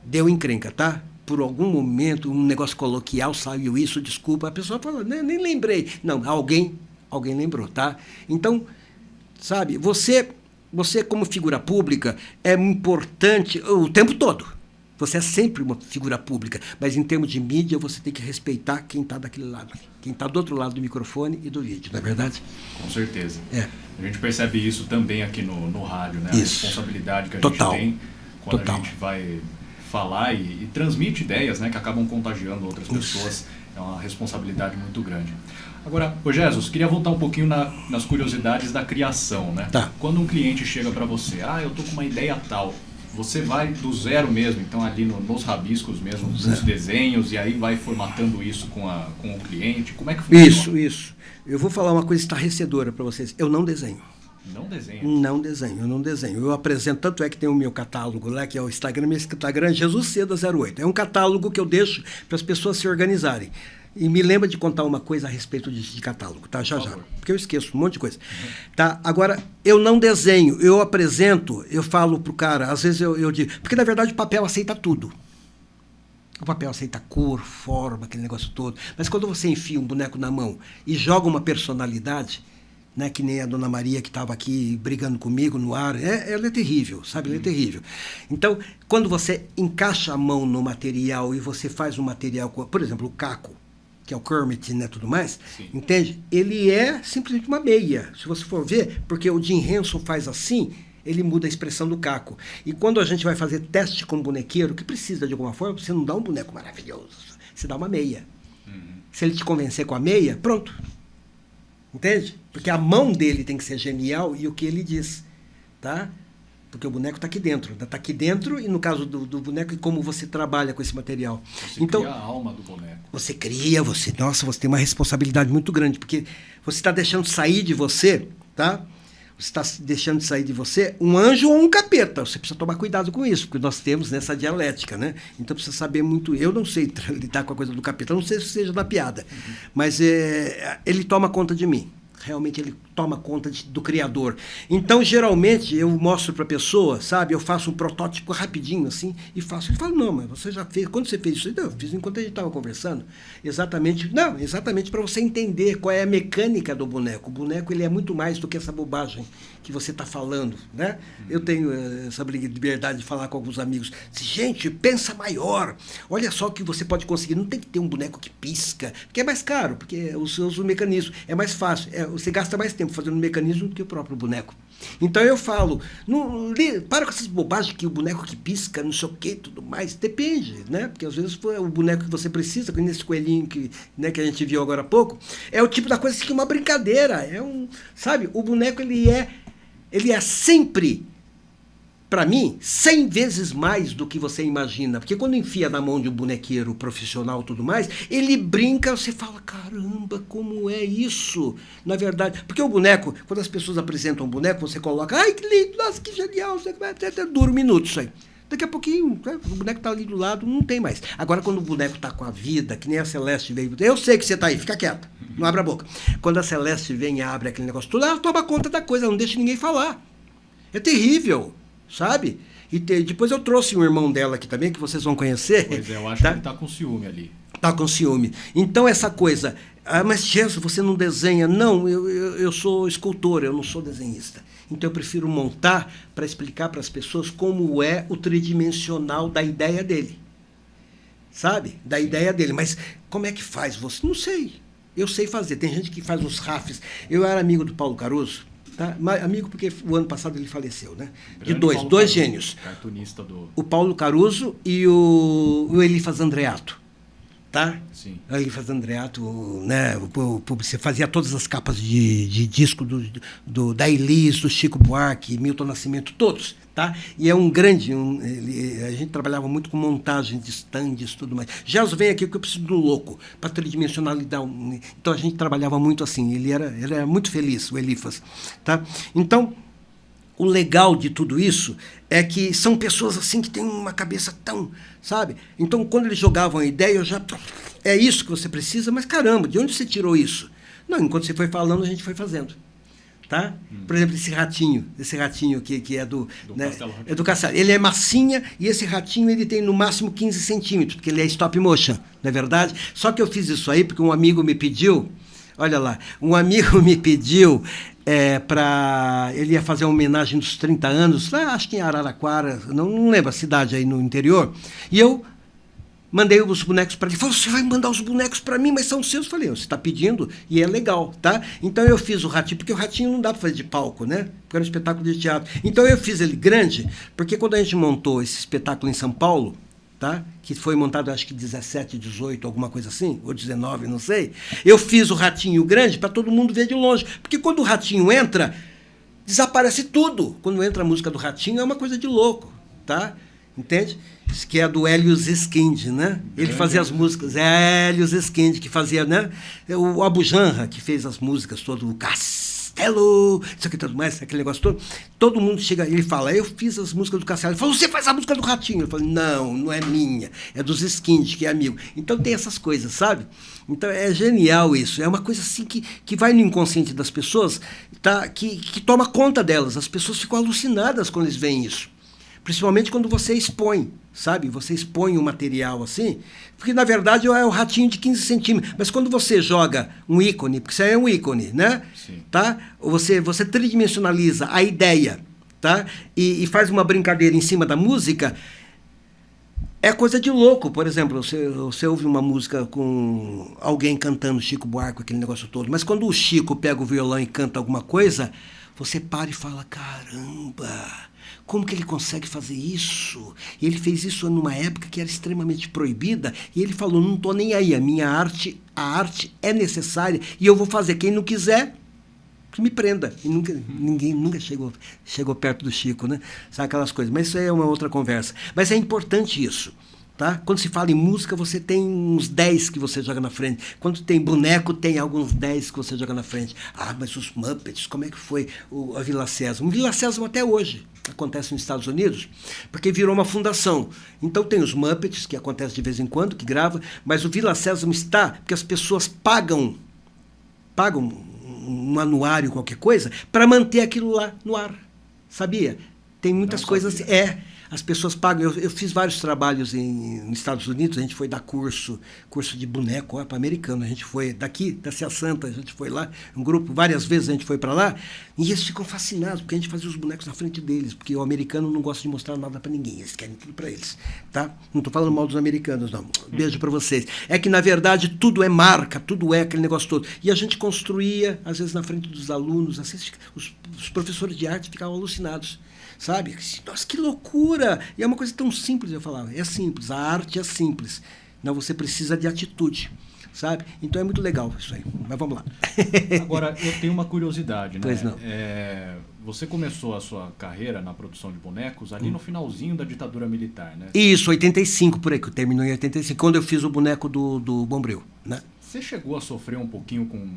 deu encrenca, tá? Por algum momento, um negócio coloquial, saiu isso, desculpa. A pessoa fala, nem lembrei. Não, alguém lembrou, tá? Então, sabe, você como figura pública, é importante o tempo todo. Você é sempre uma figura pública, mas em termos de mídia, você tem que respeitar quem está daquele lado, quem está do outro lado do microfone e do vídeo, não é verdade? Com certeza. É. A gente percebe isso também aqui no rádio, né? Isso. A responsabilidade que a Total. gente tem quando Total. a gente vai falar e transmite ideias, né, que acabam contagiando outras pessoas. É uma responsabilidade muito grande. Agora, ô Jesus, queria voltar um pouquinho nas curiosidades da criação, né? Tá. Quando um cliente chega para você, eu tô com uma ideia tal, você vai do zero mesmo, então ali nos rabiscos mesmo, nos desenhos, e aí vai formatando isso com o cliente, como é que funciona? Isso. Eu vou falar uma coisa estarrecedora para vocês, eu não desenho. Não desenha? Eu não desenho. Eu apresento, tanto é que tem o meu catálogo lá, que é o Instagram, meu Instagram é Jesus Seda 08. É um catálogo que eu deixo para as pessoas se organizarem. E me lembra de contar uma coisa a respeito de catálogo, tá? Já. Porque eu esqueço um monte de coisa. Tá? Agora, eu não desenho, eu apresento, eu falo pro cara, às vezes eu digo... Porque, na verdade, o papel aceita tudo. O papel aceita cor, forma, aquele negócio todo. Mas quando você enfia um boneco na mão e joga uma personalidade, né, que nem a Dona Maria que estava aqui brigando comigo no ar, ela é terrível, sabe? Ela é terrível. Então, quando você encaixa a mão no material e você faz um material, por exemplo, o Caco, que é o Kermit, né, tudo mais, sim, entende? Ele é simplesmente uma meia, se você for ver, porque o Jim Henson faz assim, ele muda a expressão do Caco. E quando a gente vai fazer teste com bonequeiro, que precisa de alguma forma, você não dá um boneco maravilhoso, você dá uma meia. Se ele te convencer com a meia, pronto. Entende? Porque a mão dele tem que ser genial e o que ele diz, tá? Porque o boneco está aqui dentro. Está aqui dentro e, no caso do boneco, e como você trabalha com esse material. Você cria a alma do boneco. Você cria, você tem uma responsabilidade muito grande, porque você está deixando sair de você, tá? Você está deixando de sair de você um anjo ou um capeta. Você precisa tomar cuidado com isso, porque nós temos nessa dialética, né? Então precisa saber muito. Eu não sei lidar com a coisa do capeta, não sei se seja da piada, mas ele toma conta de mim. Realmente ele toma conta do criador. Então, geralmente, eu mostro para a pessoa, sabe? Eu faço um protótipo rapidinho, assim, e faço. Ele fala, não, mas você já fez. Quando você fez isso? Não, eu fiz enquanto a gente estava conversando. Exatamente para você entender qual é a mecânica do boneco. O boneco, ele é muito mais do que essa bobagem que você está falando, né? Eu tenho essa liberdade de falar com alguns amigos. Gente, pensa maior. Olha só o que você pode conseguir. Não tem que ter um boneco que pisca, porque é mais caro, porque os mecanismos é mais fácil. Você gasta mais tempo fazendo o mecanismo do que o próprio boneco. Então eu falo, para com essas bobagens que o boneco que pisca, não sei o que e tudo mais. Depende, né? Porque às vezes o boneco que você precisa, como nesse coelhinho que a gente viu agora há pouco, é o tipo da coisa que é uma brincadeira. Sabe, o boneco ele é sempre, para mim, 100 vezes mais do que você imagina. Porque quando enfia na mão de um bonequeiro profissional e tudo mais, ele brinca, você fala, caramba, como é isso? Na verdade, porque o boneco, quando as pessoas apresentam um boneco, você coloca, ai, que lindo, nossa, que genial, até dura um minuto isso aí. Daqui a pouquinho, o boneco está ali do lado, não tem mais. Agora, quando o boneco está com a vida, que nem a Celeste veio, eu sei que você está aí, fica quieta, não abre a boca. Quando a Celeste vem e abre aquele negócio tudo, ela toma conta da coisa, ela não deixa ninguém falar. É terrível. Sabe? E depois eu trouxe um irmão dela aqui também, que vocês vão conhecer. Pois é, eu acho que ele está com ciúme ali. Está com ciúme. Então, essa coisa... mas, Jesus, você não desenha? Não, eu sou escultor, eu não sou desenhista. Então, eu prefiro montar para explicar para as pessoas como é o tridimensional da ideia dele. Sabe? Da ideia dele. Mas como é que faz? Você não sei. Eu sei fazer. Tem gente que faz os rafes. Eu era amigo do Paulo Caruso. Tá? Amigo, porque o ano passado ele faleceu, né? De dois gênios. Cartunista do... O Paulo Caruso e o Elifas Andreato. Tá? Sim. O Elifas Andreato, né? Você fazia todas as capas de disco da Elis, do Chico Buarque, Milton Nascimento, todos. Tá? E é um grande... a gente trabalhava muito com montagem de stands e tudo mais. Jesus, vem aqui que eu preciso de um louco para tridimensionalidade. Então a gente trabalhava muito assim. Ele era muito feliz, o Elifas. Tá? Então, o legal de tudo isso é que são pessoas assim que têm uma cabeça tão... Sabe? Então, quando eles jogavam a ideia, eu já... É isso que você precisa? Mas caramba, de onde você tirou isso? Não, enquanto você foi falando, a gente foi fazendo. Tá? Por exemplo, esse ratinho que é do né, Castelo. É do Castelo. Ele é massinha e esse ratinho ele tem no máximo 15 centímetros, porque ele é stop motion, não é verdade? Só que eu fiz isso aí porque um amigo me pediu, olha lá, ele ia fazer uma homenagem dos 30 anos, lá, acho que em Araraquara, não lembro a cidade aí no interior, e eu mandei os bonecos para ele. Ele falou, você vai mandar os bonecos para mim, mas são seus? Eu falei, você está pedindo e é legal, tá? Então eu fiz o ratinho, porque o ratinho não dá para fazer de palco, né? Porque era um espetáculo de teatro. Então eu fiz ele grande, porque quando a gente montou esse espetáculo em São Paulo, tá? Que foi montado acho que 17, 18, alguma coisa assim, ou 19, não sei. Eu fiz o ratinho grande para todo mundo ver de longe. Porque quando o ratinho entra, desaparece tudo. Quando entra a música do ratinho é uma coisa de louco, tá? Entende? Isso que é do Helios Skind, né? Ele fazia as músicas. Helios Skind, que fazia, né? O Abu Janra, que fez as músicas todo o Castelo, isso aqui tudo mais, aquele negócio todo. Todo mundo chega e ele fala, eu fiz as músicas do Castelo. Ele fala, você faz a música do Ratinho? Eu falo, não é minha, é dos Skind, que é amigo. Então tem essas coisas, sabe? Então é genial isso. É uma coisa assim que vai no inconsciente das pessoas, tá? Que toma conta delas. As pessoas ficam alucinadas quando eles veem isso. Principalmente quando você expõe, sabe? Você expõe um material assim, porque na verdade é o ratinho de 15 centímetros. Mas quando você joga um ícone, porque isso aí é um ícone, né? Sim. Você tridimensionaliza a ideia, tá? E faz uma brincadeira em cima da música, é coisa de louco. Por exemplo, você ouve uma música com alguém cantando Chico Buarque, aquele negócio todo, mas quando o Chico pega o violão e canta alguma coisa, você para e fala, caramba... Como que ele consegue fazer isso? E ele fez isso numa época que era extremamente proibida. E ele falou, não estou nem aí, a arte é necessária e eu vou fazer. Quem não quiser, que me prenda. E ninguém nunca chegou perto do Chico, né? Sabe aquelas coisas. Mas isso aí é uma outra conversa. Mas é importante isso. Tá? Quando se fala em música, você tem uns 10 que você joga na frente. Quando tem boneco, tem alguns 10 que você joga na frente. Ah, mas os Muppets, como é que foi a Vila Sésamo? O Vila Sésamo até hoje acontece nos Estados Unidos, porque virou uma fundação. Então tem os Muppets, que acontece de vez em quando, que grava, mas o Vila Sésamo está porque as pessoas pagam um anuário, qualquer coisa, para manter aquilo lá no ar. Sabia? Tem muitas coisas. As pessoas pagam. Eu fiz vários trabalhos nos Estados Unidos, a gente foi dar curso de boneco para americano. A gente foi daqui, da Cia Santa, a gente foi lá, um grupo, várias vezes a gente foi para lá, e eles ficam fascinados, porque a gente fazia os bonecos na frente deles, porque o americano não gosta de mostrar nada para ninguém, eles querem tudo para eles. Tá? Não estou falando mal dos americanos, não. Beijo para vocês. É que, na verdade, tudo é marca, tudo é aquele negócio todo. E a gente construía, às vezes, na frente dos alunos, assim, os professores de arte ficavam alucinados. Sabe? Nossa, que loucura! E é uma coisa tão simples, eu falava. É simples, a arte é simples. Não, você precisa de atitude, sabe? Então é muito legal isso aí. Mas vamos lá. Agora, eu tenho uma curiosidade, né? Pois não. Você começou a sua carreira na produção de bonecos ali no finalzinho da ditadura militar, né? Isso, 85 por aí, que eu terminou em 85, quando eu fiz o boneco do Bombril, né? Você chegou a sofrer um pouquinho com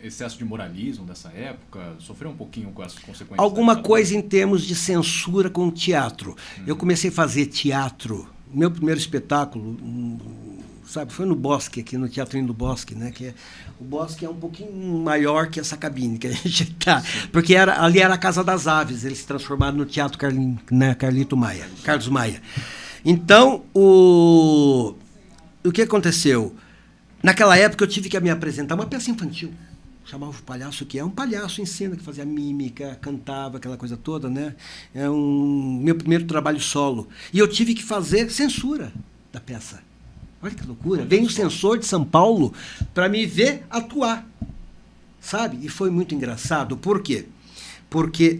excesso de moralismo dessa época? Sofreu um pouquinho com as consequências? Alguma coisa em termos de censura com o teatro. Eu comecei a fazer teatro. Meu primeiro espetáculo, sabe, foi no Bosque, aqui no Teatrinho do Bosque, né? O Bosque é um pouquinho maior que essa cabine que a gente está. Porque ali era a Casa das Aves, eles se transformaram no Teatro Carlos Maia. Então, o que aconteceu? Naquela época eu tive que me apresentar uma peça infantil. Chamava o palhaço, que é um palhaço em cena, que fazia mímica, cantava, aquela coisa toda, né? É meu primeiro trabalho solo. E eu tive que fazer censura da peça. Olha que loucura. Vem o censor de São Paulo para me ver atuar. Sabe? E foi muito engraçado. Por quê? Porque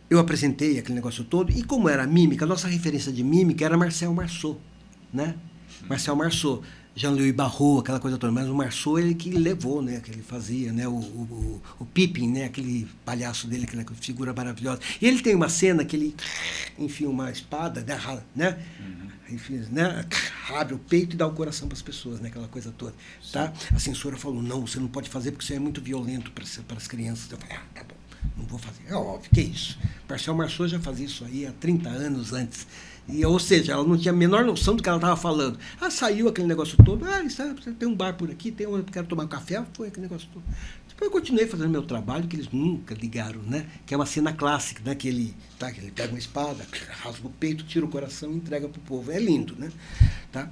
eu apresentei aquele negócio todo, e como era mímica, a nossa referência de mímica era Marcel Marceau, né? Marcel Marceau. Jean-Louis Barrault, aquela coisa toda, mas o Marceau, ele que levou, né, que ele fazia, né, o Pippin, né, aquele palhaço dele, aquela figura maravilhosa. E ele tem uma cena que ele enfia uma espada, né, enfim, né, abre o peito e dá o coração para as pessoas, né, aquela coisa toda. Tá? A censora falou, não, você não pode fazer porque isso é muito violento para as crianças. Eu falei, tá bom, não vou fazer. É óbvio, que isso? Marcel Marceau já fazia isso aí há 30 anos antes. Ou seja, ela não tinha a menor noção do que ela estava falando. Saiu aquele negócio todo. Tem um bar por aqui, quero tomar um café. Foi aquele negócio todo. Depois eu continuei fazendo meu trabalho, que eles nunca ligaram, né? Que é uma cena clássica, né? Que ele pega uma espada, rasga o peito, tira o coração e entrega para o povo. É lindo, né? Tá?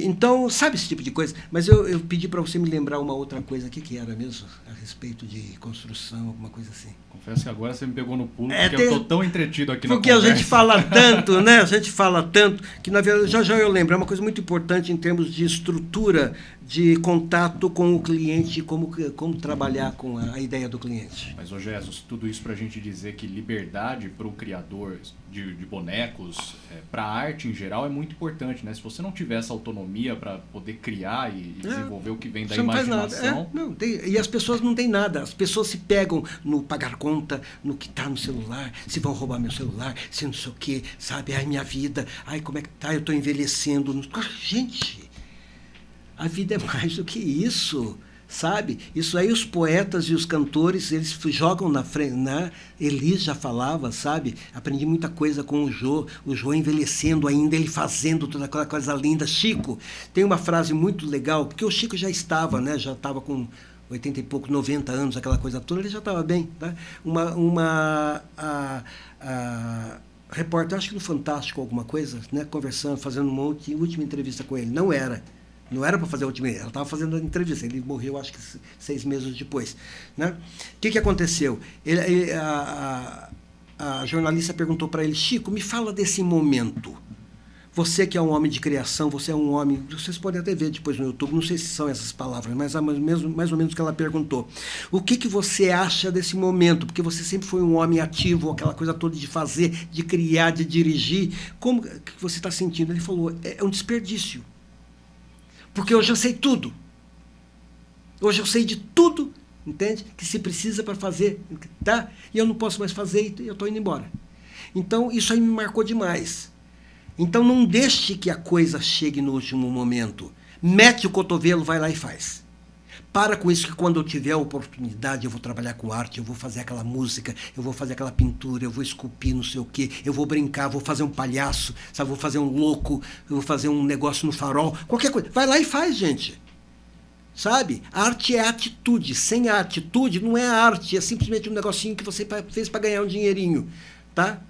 Então, sabe esse tipo de coisa? Mas eu pedi para você me lembrar uma outra coisa aqui, que era mesmo a respeito de construção, alguma coisa assim. Confesso que agora você me pegou no pulo, porque eu estou tão entretido aqui na conversa. Porque a gente fala tanto, né? A gente fala tanto, que na verdade, já eu lembro, é uma coisa muito importante em termos de estrutura, de contato com o cliente, como trabalhar com a ideia do cliente. Mas, ô Jesus, tudo isso para a gente dizer que liberdade para o criador de bonecos, para a arte em geral, é muito importante, né? Se você não tiver essa autonomia para poder criar e desenvolver o que vem da imaginação... Não, e as pessoas não têm nada. As pessoas se pegam no pagar conta, no que está no celular, se vão roubar meu celular, se não sei o quê, sabe? Ai, minha vida, ai, como é que tá? Eu estou envelhecendo. Gente, a vida é mais do que isso, sabe? Isso aí os poetas e os cantores, eles jogam na frente, né? Elis já falava, sabe? Aprendi muita coisa com o Jô envelhecendo ainda, ele fazendo toda aquela coisa linda. Chico, tem uma frase muito legal, porque o Chico já estava, né? Já estava com 80 e poucos, 90 anos, aquela coisa toda, ele já estava bem, tá? Repórter, acho que no Fantástico alguma coisa, né? Conversando, fazendo uma última entrevista com ele. Não era para fazer a última, ela estava fazendo a entrevista, ele morreu acho que 6 meses depois, né? O que aconteceu? A jornalista perguntou para ele, Chico, me fala desse momento. Você que é um homem de criação, você é um homem... Vocês podem até ver depois no YouTube, não sei se são essas palavras, mas mais ou menos o que ela perguntou. O que você acha desse momento? Porque você sempre foi um homem ativo, aquela coisa toda de fazer, de criar, de dirigir. Como que você está sentindo? Ele falou, é um desperdício. Porque hoje eu sei tudo. Hoje eu sei de tudo, entende? Que se precisa para fazer, tá? E eu não posso mais fazer e eu estou indo embora. Então, isso aí me marcou demais. Então, não deixe que a coisa chegue no último momento. Mete o cotovelo, vai lá e faz. Para com isso que quando eu tiver a oportunidade, eu vou trabalhar com arte, eu vou fazer aquela música, eu vou fazer aquela pintura, eu vou esculpir não sei o quê, eu vou brincar, vou fazer um palhaço, sabe? Vou fazer um louco, eu vou fazer um negócio no farol, qualquer coisa. Vai lá e faz, gente. Sabe? A arte é atitude. Sem a atitude não é arte, é simplesmente um negocinho que você fez para ganhar um dinheirinho. Tá?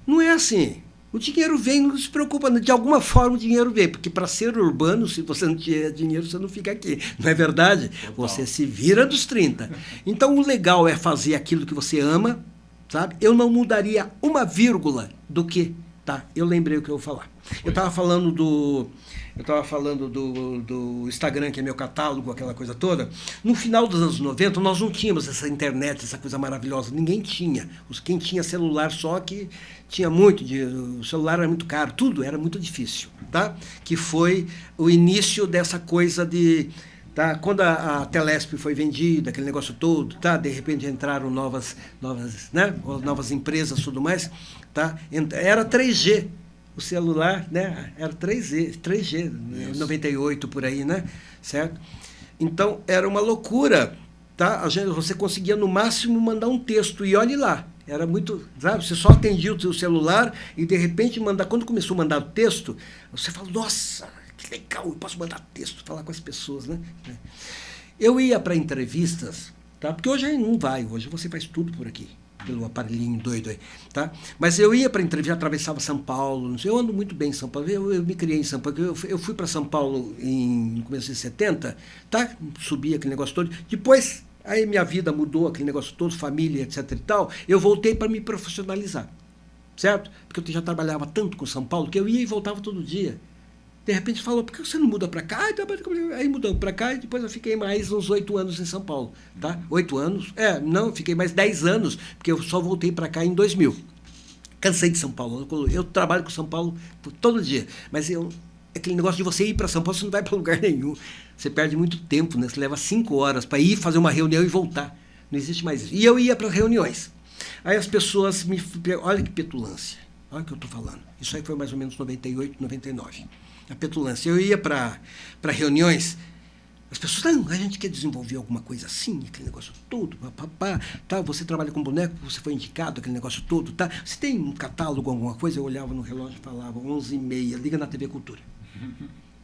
Não é assim. O dinheiro vem, não se preocupa, de alguma forma o dinheiro vem, porque para ser urbano, se você não tiver dinheiro, você não fica aqui. Não é verdade? Total. Você se vira dos 30. Então o legal é fazer aquilo que você ama, sabe? Eu não mudaria uma vírgula do que, tá? Eu lembrei o que eu vou falar. Eu estava falando do Instagram, que é meu catálogo, aquela coisa toda. No final dos anos 90, nós não tínhamos essa internet, essa coisa maravilhosa. Ninguém tinha. Quem tinha celular só que tinha muito. O celular era muito caro. Tudo era muito difícil. Tá? Que foi o início dessa coisa de... Tá? Quando a Telesp foi vendida, aquele negócio todo, tá? De repente entraram novas empresas e tudo mais. Tá? Era 3G. O celular, né, era 3G, 98 por aí, né, certo? Então, era uma loucura, tá? Você conseguia, no máximo, mandar um texto, e olhe lá, era muito, sabe? Você só atendia o seu celular e, de repente, quando começou a mandar o texto, você fala, nossa, que legal, eu posso mandar texto, falar com as pessoas, né? Eu ia para entrevistas, tá? Porque hoje não vai, hoje você faz tudo por aqui. Pelo aparelhinho doido aí, tá? Mas eu ia para entrevista, atravessava São Paulo, não sei, eu ando muito bem em São Paulo, eu me criei em São Paulo, eu fui para São Paulo no começo de 70, tá? Subi aquele negócio todo, depois, aí minha vida mudou, aquele negócio todo, família, etc e tal, eu voltei para me profissionalizar, certo? Porque eu já trabalhava tanto com São Paulo, que eu ia e voltava todo dia. De repente falou, por que você não muda para cá? Aí mudamos para cá e depois eu fiquei mais uns 8 anos em São Paulo. Tá? 8 anos? Não, fiquei mais 10 anos, porque eu só voltei para cá em 2000. Cansei de São Paulo. Eu trabalho com São Paulo todo dia. Mas aquele negócio de você ir para São Paulo, você não vai para lugar nenhum. Você perde muito tempo, né? Você leva 5 horas para ir fazer uma reunião e voltar. Não existe mais isso. E eu ia para reuniões. Aí as pessoas olha que petulância. Olha o que eu estou falando. Isso aí foi mais ou menos 98, 99. A petulância. Eu ia para reuniões, as pessoas, não, a gente quer desenvolver alguma coisa assim, aquele negócio todo, tá? Você trabalha com boneco, você foi indicado, aquele negócio todo, tá? Você tem um catálogo, alguma coisa? Eu olhava no relógio e falava, 11h30, liga na TV Cultura.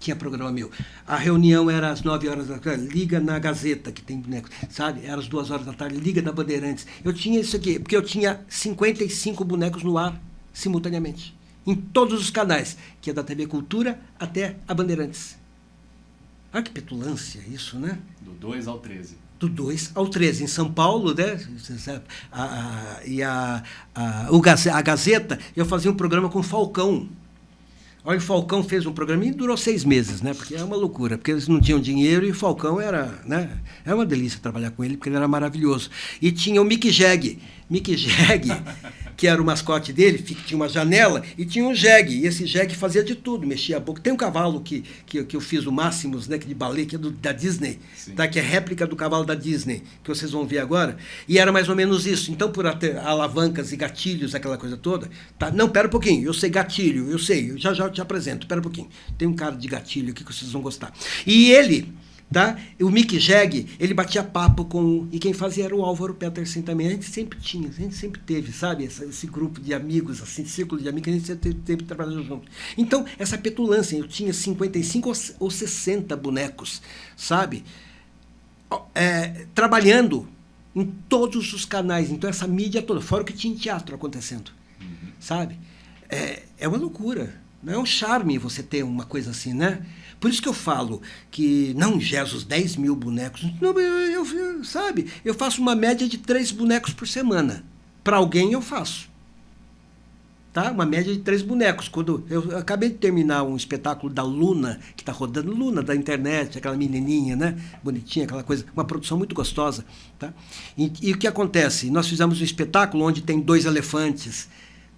Tinha programa meu. A reunião era às 9 horas da tarde, liga na Gazeta, que tem boneco, sabe? Era às 2 horas da tarde, liga na Bandeirantes. Eu tinha isso aqui, porque eu tinha 55 bonecos no ar, simultaneamente. Em todos os canais, que é da TV Cultura até a Bandeirantes. Olha que petulância isso, né? Do 2 ao 13. Do 2 ao 13. Em São Paulo, né? A Gazeta, eu fazia um programa com o Falcão. Olha, o Falcão fez um programa e durou 6 meses, né? Porque é uma loucura, porque eles não tinham dinheiro e o Falcão era, né? É uma delícia trabalhar com ele, porque ele era maravilhoso. E tinha o Mick Jag. Mick Jag, que era o mascote dele, tinha uma janela e tinha um jegue. E esse jegue fazia de tudo, mexia a boca. Tem um cavalo que eu fiz, o Máximos, né, de balé, que é da Disney, tá, que é réplica do cavalo da Disney, que vocês vão ver agora. E era mais ou menos isso. Então, por alavancas e gatilhos, aquela coisa toda. Tá? Não, pera um pouquinho, eu sei gatilho, eu sei, eu já te apresento, pera um pouquinho. Tem um cara de gatilho aqui que vocês vão gostar. E ele... Tá? O Mick Jag, ele batia papo com... E quem fazia era o Álvaro Petersen também. A gente sempre teve, sabe? Esse grupo de amigos, assim, círculo de amigos, a gente sempre trabalhou junto. Então, essa petulância, eu tinha 55 ou 60 bonecos, sabe? Trabalhando em todos os canais. Então, essa mídia toda, fora o que tinha em teatro acontecendo, sabe? É uma loucura. Não é um charme você ter uma coisa assim, né? Por isso que eu falo que, não, Jesus, 10 mil bonecos. Não, sabe, eu faço uma média de 3 bonecos por semana. Para alguém eu faço. Tá? Uma média de 3 bonecos. Quando eu acabei de terminar um espetáculo da Luna, que está rodando, Luna da internet, aquela menininha, né? Bonitinha, aquela coisa, uma produção muito gostosa. Tá? E o que acontece? Nós fizemos um espetáculo onde tem 2 elefantes,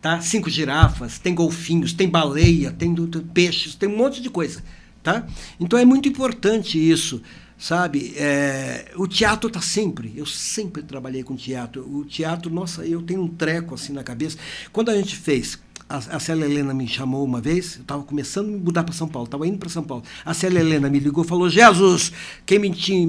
tá? 5 girafas, tem golfinhos, tem baleia, tem peixes, tem um monte de coisa. Tá? Então é muito importante isso, sabe? O teatro está sempre, eu sempre trabalhei com teatro. O teatro, nossa, eu tenho um treco assim na cabeça. Quando a gente fez, a Célia Helena me chamou uma vez, eu estava começando a me mudar para São Paulo, estava indo para São Paulo. A Célia Helena me ligou e falou, Jesus, quem me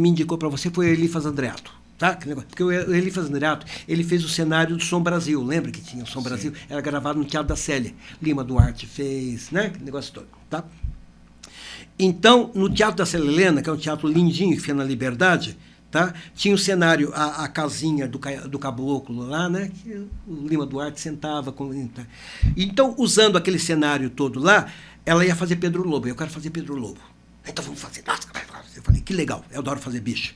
indicou para você foi o Elifas Andreato. Tá? Porque o Elifas Andreato, ele fez o cenário do Som Brasil, lembra que tinha o Som Brasil? Era gravado no Teatro da Célia. Lima Duarte fez, né? Aquele negócio todo, tá? Então, no Teatro da Célia Helena, que é um teatro lindinho, que fica na Liberdade, tá? Tinha o cenário, a casinha do caboclo lá, né? Que o Lima Duarte sentava. Então, usando aquele cenário todo lá, ela ia fazer Pedro Lobo. Eu quero fazer Pedro Lobo. Então vamos fazer. Nossa, eu falei, que legal, eu adoro fazer bicho.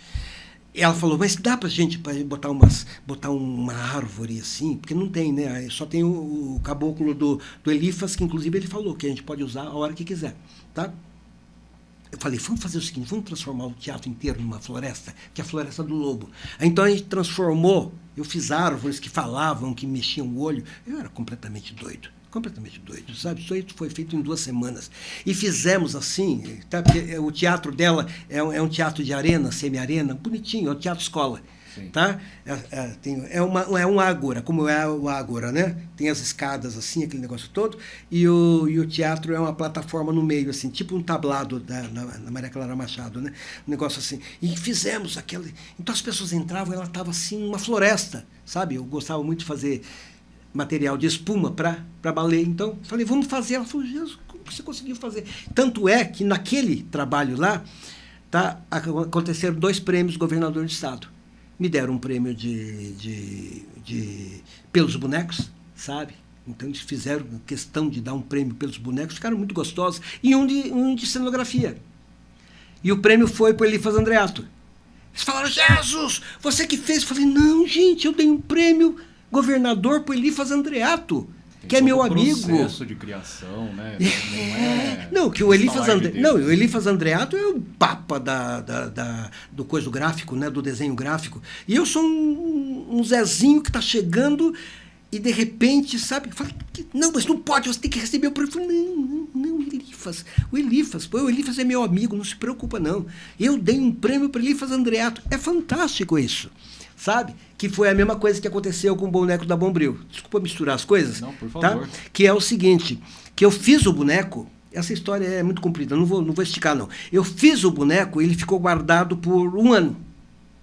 Ela falou, mas dá pra gente botar uma árvore assim? Porque não tem, né? Só tem o caboclo do Elifas, que inclusive ele falou que a gente pode usar a hora que quiser, tá? Eu falei, vamos fazer o seguinte, vamos transformar o teatro inteiro numa floresta, que é a Floresta do Lobo. Então a gente transformou, eu fiz árvores que falavam, que mexiam o olho. Eu era completamente doido, sabe? Isso aí foi feito em 2 semanas. E fizemos assim, tá? Porque o teatro dela é um teatro de arena, semi-arena, bonitinho, é um teatro escola. Sim. Tá? É um ágora, como é o ágora, né? Tem as escadas assim, aquele negócio todo, e o teatro é uma plataforma no meio, assim, tipo um tablado da Maria Clara Machado, né? Um negócio assim. E fizemos aquele. Então as pessoas entravam, ela estava assim, uma floresta, sabe? Eu gostava muito de fazer material de espuma para baleia. Então, falei, vamos fazer. Ela falou, Jesus, como que você conseguiu fazer? Tanto é que naquele trabalho lá, tá, aconteceram 2 prêmios governador de estado. Me deram um prêmio pelos bonecos, sabe? Então eles fizeram questão de dar um prêmio pelos bonecos, ficaram muito gostosos, e um de cenografia. E o prêmio foi para o Elifas Andreato. Eles falaram, Jesus, você que fez? Eu falei, não, gente, eu dei um prêmio governador para o Elifas Andreato, que é meu amigo. Processo de criação, né? Não, que o Elifas Andreato é o papa do coisa gráfico, né? Do desenho gráfico. E eu sou um Zezinho que está chegando e de repente, sabe? Falei, não, mas não pode, você tem que receber o prêmio. Eu falei, não, o Elifas é meu amigo, não se preocupa não. Eu dei um prêmio para o Elifas Andreato. É fantástico isso. Sabe? Que foi a mesma coisa que aconteceu com o boneco da Bombril. Desculpa misturar as coisas. Não, por favor. Tá? Que é o seguinte, que eu fiz o boneco, essa história é muito comprida, não vou esticar não. Eu fiz o boneco e ele ficou guardado por 1 ano.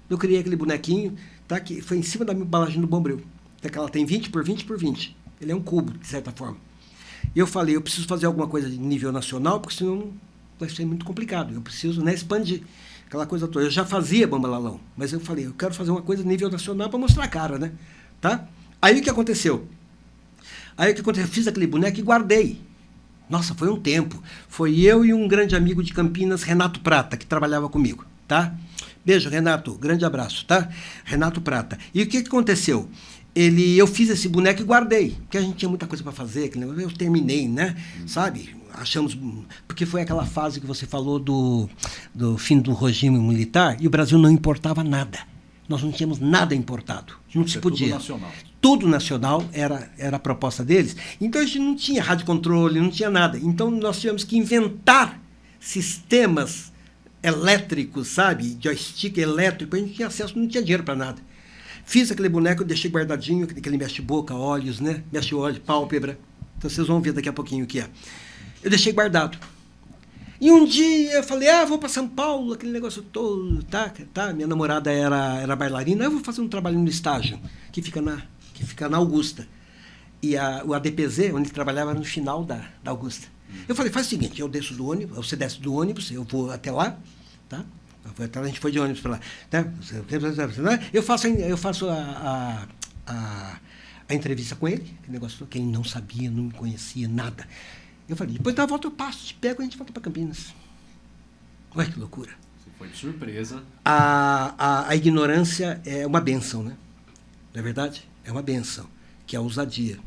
Eu criei aquele bonequinho, tá? Que foi em cima da embalagem do Bombril. Até que ela tem 20 por 20 por 20. Ele é um cubo, de certa forma. E eu falei, eu preciso fazer alguma coisa de nível nacional, porque senão vai ser muito complicado. Eu preciso, né, expandir. Aquela coisa toda. Eu já fazia Bambalalão, mas eu falei, eu quero fazer uma coisa a nível nacional para mostrar a cara, né? Tá? Aí o que aconteceu? Eu fiz aquele boneco e guardei. Nossa, foi um tempo. Foi eu e um grande amigo de Campinas, Renato Prata, que trabalhava comigo, tá? Beijo, Renato. Grande abraço, tá? Renato Prata. E o que aconteceu? Eu fiz esse boneco e guardei, porque a gente tinha muita coisa para fazer, eu terminei, né? Sabe? Achamos, porque foi aquela fase que você falou do fim do regime militar e o Brasil não importava nada. Nós não tínhamos nada importado. Não se podia. Tudo nacional. Tudo nacional era a proposta deles. Então a gente não tinha rádio controle, não tinha nada. Então nós tivemos que inventar sistemas elétricos, sabe? Joystick elétrico. A gente tinha acesso, não tinha dinheiro para nada. Fiz aquele boneco, deixei guardadinho, aquele mexe-boca, olhos, né? Mexe-olhos, pálpebra. Então vocês vão ver daqui a pouquinho o que é. Eu deixei guardado. E um dia eu falei, vou para São Paulo, aquele negócio todo, tá? Minha namorada era bailarina, eu vou fazer um trabalho no estágio, que fica na Augusta. E o ADPZ, onde ele trabalhava, era no final da Augusta. Eu falei, faz o seguinte, eu desço do ônibus, você desce do ônibus, eu vou até lá, tá? A gente foi de ônibus para lá. Tá? Eu faço a entrevista com ele, aquele negócio que ele não sabia, não me conhecia, nada. Eu falei, depois da volta eu passo, te pego e a gente volta para Campinas. Olha que loucura. Você foi de surpresa. A ignorância é uma bênção, né? Não é verdade? É uma bênção, que é a ousadia.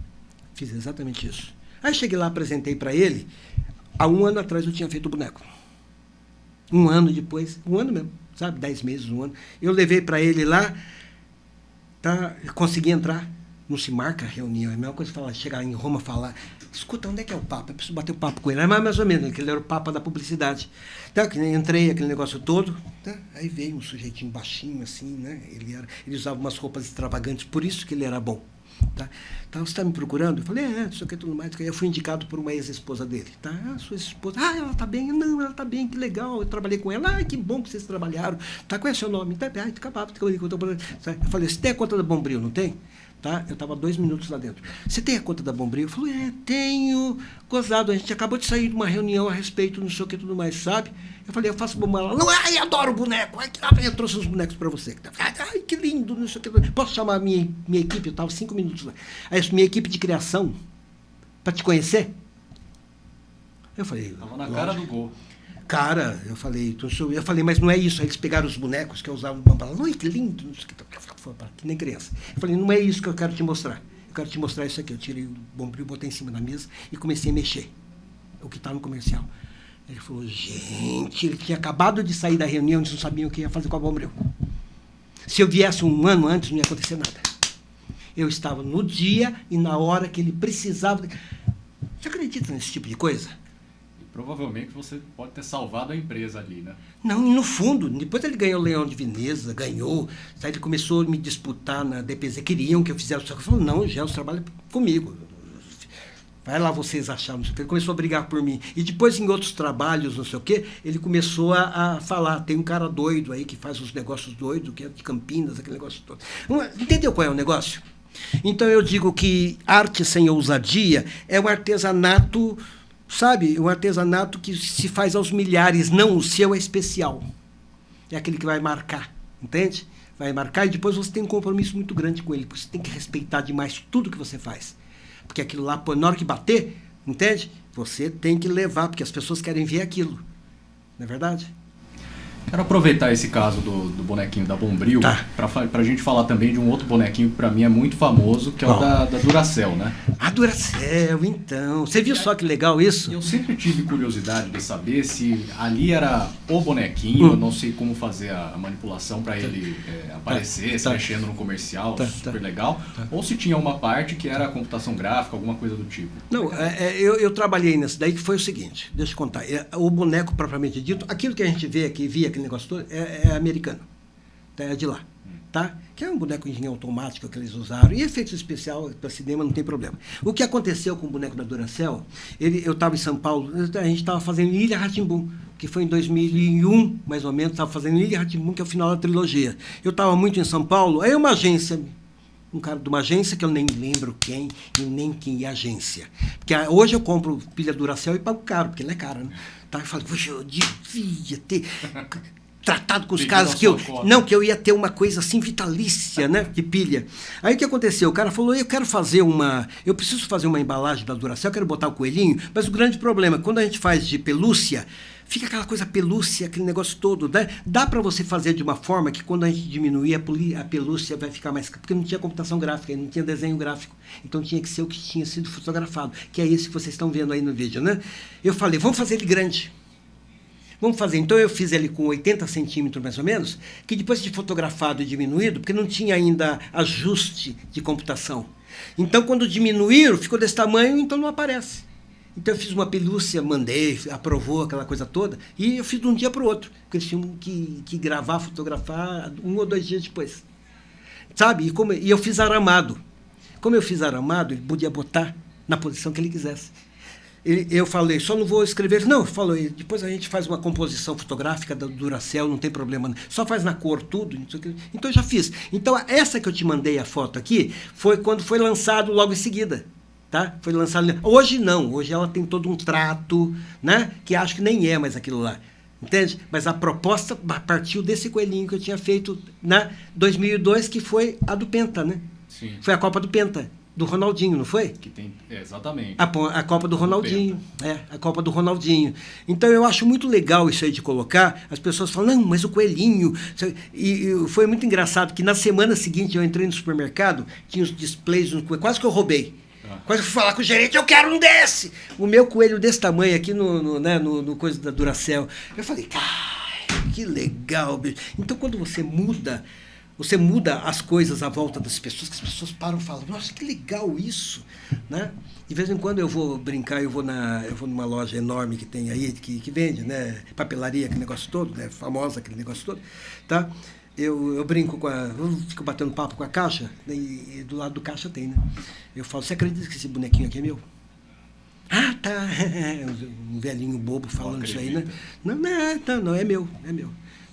Fiz exatamente isso. Aí cheguei lá, apresentei para ele. Há 1 ano atrás eu tinha feito o boneco. 1 ano depois, 1 ano mesmo, sabe? 10 meses, 1 ano. Eu levei para ele lá, tá? Eu consegui entrar. Não se marca a reunião, é a mesma coisa falar, chegar em Roma e falar, escuta, onde é que é o Papa? Eu preciso bater o papo com ele. É mais ou menos, que ele era o Papa da publicidade. Então, entrei, aquele negócio todo, tá? Aí veio um sujeitinho baixinho, assim, né? Ele usava umas roupas extravagantes, por isso que ele era bom. Tá? Então, você está me procurando? Eu falei, isso aqui, tudo mais. Eu fui indicado por uma ex-esposa dele. Tá? Sua esposa, ela está bem. Não, ela está bem, que legal. Eu trabalhei com ela. Que bom que vocês trabalharam. Tá? Qual é o seu nome? Tá, eu falei, você tem a conta da Bombril, não tem? tá? Eu estava 2 minutos lá dentro. Você tem a conta da Bombril? Eu falei, tenho. Gozado, a gente acabou de sair de uma reunião a respeito, não sei o que tudo mais, sabe? Eu falei, eu faço bomba lá. Não, ai, adoro boneco. Ai, eu trouxe uns bonecos para você. Ai, que lindo, não sei o que. Posso chamar a minha equipe? Eu estava 5 minutos lá. Aí, minha equipe de criação, para te conhecer? Eu falei... Estava na cara do gol. Cara, eu falei, mas não é isso. Aí eles pegaram os bonecos que eu usava no Bambala. Ai, que lindo, não sei o que nem criança. Eu falei, não é isso que eu quero te mostrar. Eu quero te mostrar isso aqui. Eu tirei o Bombril, botei em cima da mesa e comecei a mexer. O que está no comercial. Ele falou, gente, ele tinha acabado de sair da reunião, eles não sabiam o que ia fazer com a Bombril. Se eu viesse um ano antes, não ia acontecer nada. Eu estava no dia e na hora que ele precisava. Você acredita nesse tipo de coisa? Provavelmente você pode ter salvado a empresa ali, né? Não, e no fundo, depois ele ganhou o Leão de Veneza, ganhou, aí ele começou a me disputar na DPZ, queriam que eu fizesse, só que eu falei, não, Gels trabalha comigo, vai lá vocês acharam, não sei o que, ele começou a brigar por mim, e depois em outros trabalhos, não sei o que, ele começou a falar, tem um cara doido aí que faz uns negócios doidos, que é de Campinas, aquele negócio todo. Entendeu qual é o negócio? Então eu digo que arte sem ousadia é um artesanato. Sabe, um artesanato que se faz aos milhares, não, o seu é especial. É aquele que vai marcar, entende? Vai marcar e depois você tem um compromisso muito grande com ele, porque você tem que respeitar demais tudo que você faz. Porque aquilo lá, na hora que bater, entende? Você tem que levar, porque as pessoas querem ver aquilo. Não é verdade? Quero aproveitar esse caso do bonequinho da Bombril, tá, pra gente falar também de um outro bonequinho que pra mim é muito famoso, que é o da Duracell, né? A Duracell, então. Você viu só que legal isso? Eu sempre tive curiosidade de saber se ali era o bonequinho, eu não sei como fazer a manipulação pra ele aparecer, se mexendo no comercial, super legal, ou se tinha uma parte que era computação gráfica, alguma coisa do tipo. Não, eu trabalhei nessa daí, que foi o seguinte, deixa eu contar. O boneco propriamente dito, aquilo que a gente vê aqui, aquele negócio todo, é americano, é de lá, tá? Que é um boneco engenho automático que eles usaram, e efeitos especial para cinema não tem problema. O que aconteceu com o boneco da Duracell, eu estava em São Paulo, a gente estava fazendo Ilha Rá-Tim-Bum, que foi em 2001, mais ou menos, estava fazendo Ilha Rá-Tim-Bum, que é o final da trilogia. Eu estava muito em São Paulo, aí uma agência, um cara de uma agência, que eu nem lembro quem, e nem quem é a agência. Porque hoje eu compro pilha Duracell e pago caro, porque ela é cara, né? Tá? Eu falo, poxa, eu devia ter tratado com os caras que eu ia ter uma coisa assim vitalícia, né, de pilha. Aí o que aconteceu? O cara falou, eu preciso fazer uma embalagem da Duracell, eu quero botar o coelhinho, mas o grande problema, quando a gente faz de pelúcia, fica aquela coisa pelúcia, aquele negócio todo, né? Dá para você fazer de uma forma que quando a gente diminuir a pelúcia vai ficar mais... Porque não tinha computação gráfica, não tinha desenho gráfico. Então tinha que ser o que tinha sido fotografado, que é esse que vocês estão vendo aí no vídeo, né? Eu falei, vamos fazer ele grande. Vamos fazer. Então eu fiz ele com 80 centímetros mais ou menos, que depois de fotografado e diminuído, porque não tinha ainda ajuste de computação. Então quando diminuíram, ficou desse tamanho, então não aparece. Então eu fiz uma pelúcia, mandei, aprovou aquela coisa toda, e eu fiz de um dia para o outro, porque eles tinham que gravar, fotografar 1 ou 2 dias depois. Sabe? E eu fiz aramado. Como eu fiz aramado, ele podia botar na posição que ele quisesse. Eu falei, só não vou escrever. Não, falou, depois a gente faz uma composição fotográfica da Duracell, não tem problema. Só faz na cor tudo. Então eu já fiz. Então essa que eu te mandei a foto aqui, foi quando foi lançado logo em seguida. Tá? Foi lançado. Hoje não, hoje ela tem todo um trato, né? Que acho que nem é mais aquilo lá. Entende? Mas a proposta partiu desse coelhinho que eu tinha feito na 2002, que foi a do Penta, né? Sim. Foi a Copa do Penta. Do Ronaldinho, não foi? Que tem, exatamente. A Copa do Ronaldinho. A Copa do Ronaldinho. Então, eu acho muito legal isso aí de colocar. As pessoas falam, não, mas o coelhinho... E foi muito engraçado que na semana seguinte eu entrei no supermercado, tinha os displays, quase que eu roubei. Quase que eu fui falar com o gerente, eu quero um desse! O meu coelho desse tamanho aqui no coisa da Duracell. Eu falei, cara, que legal, bicho. Então, quando você muda as coisas à volta das pessoas, que as pessoas param e falam, nossa, que legal isso, né? De vez em quando eu vou brincar, eu vou numa loja enorme que tem aí, que vende, né? Papelaria, aquele negócio todo, né? Famosa, aquele negócio todo, tá? Eu brinco eu fico batendo papo com a caixa, né? E do lado do caixa tem, né? Eu falo, você acredita que esse bonequinho aqui é meu? Ah, tá. Um velhinho bobo falando isso aí, né? Não, é meu,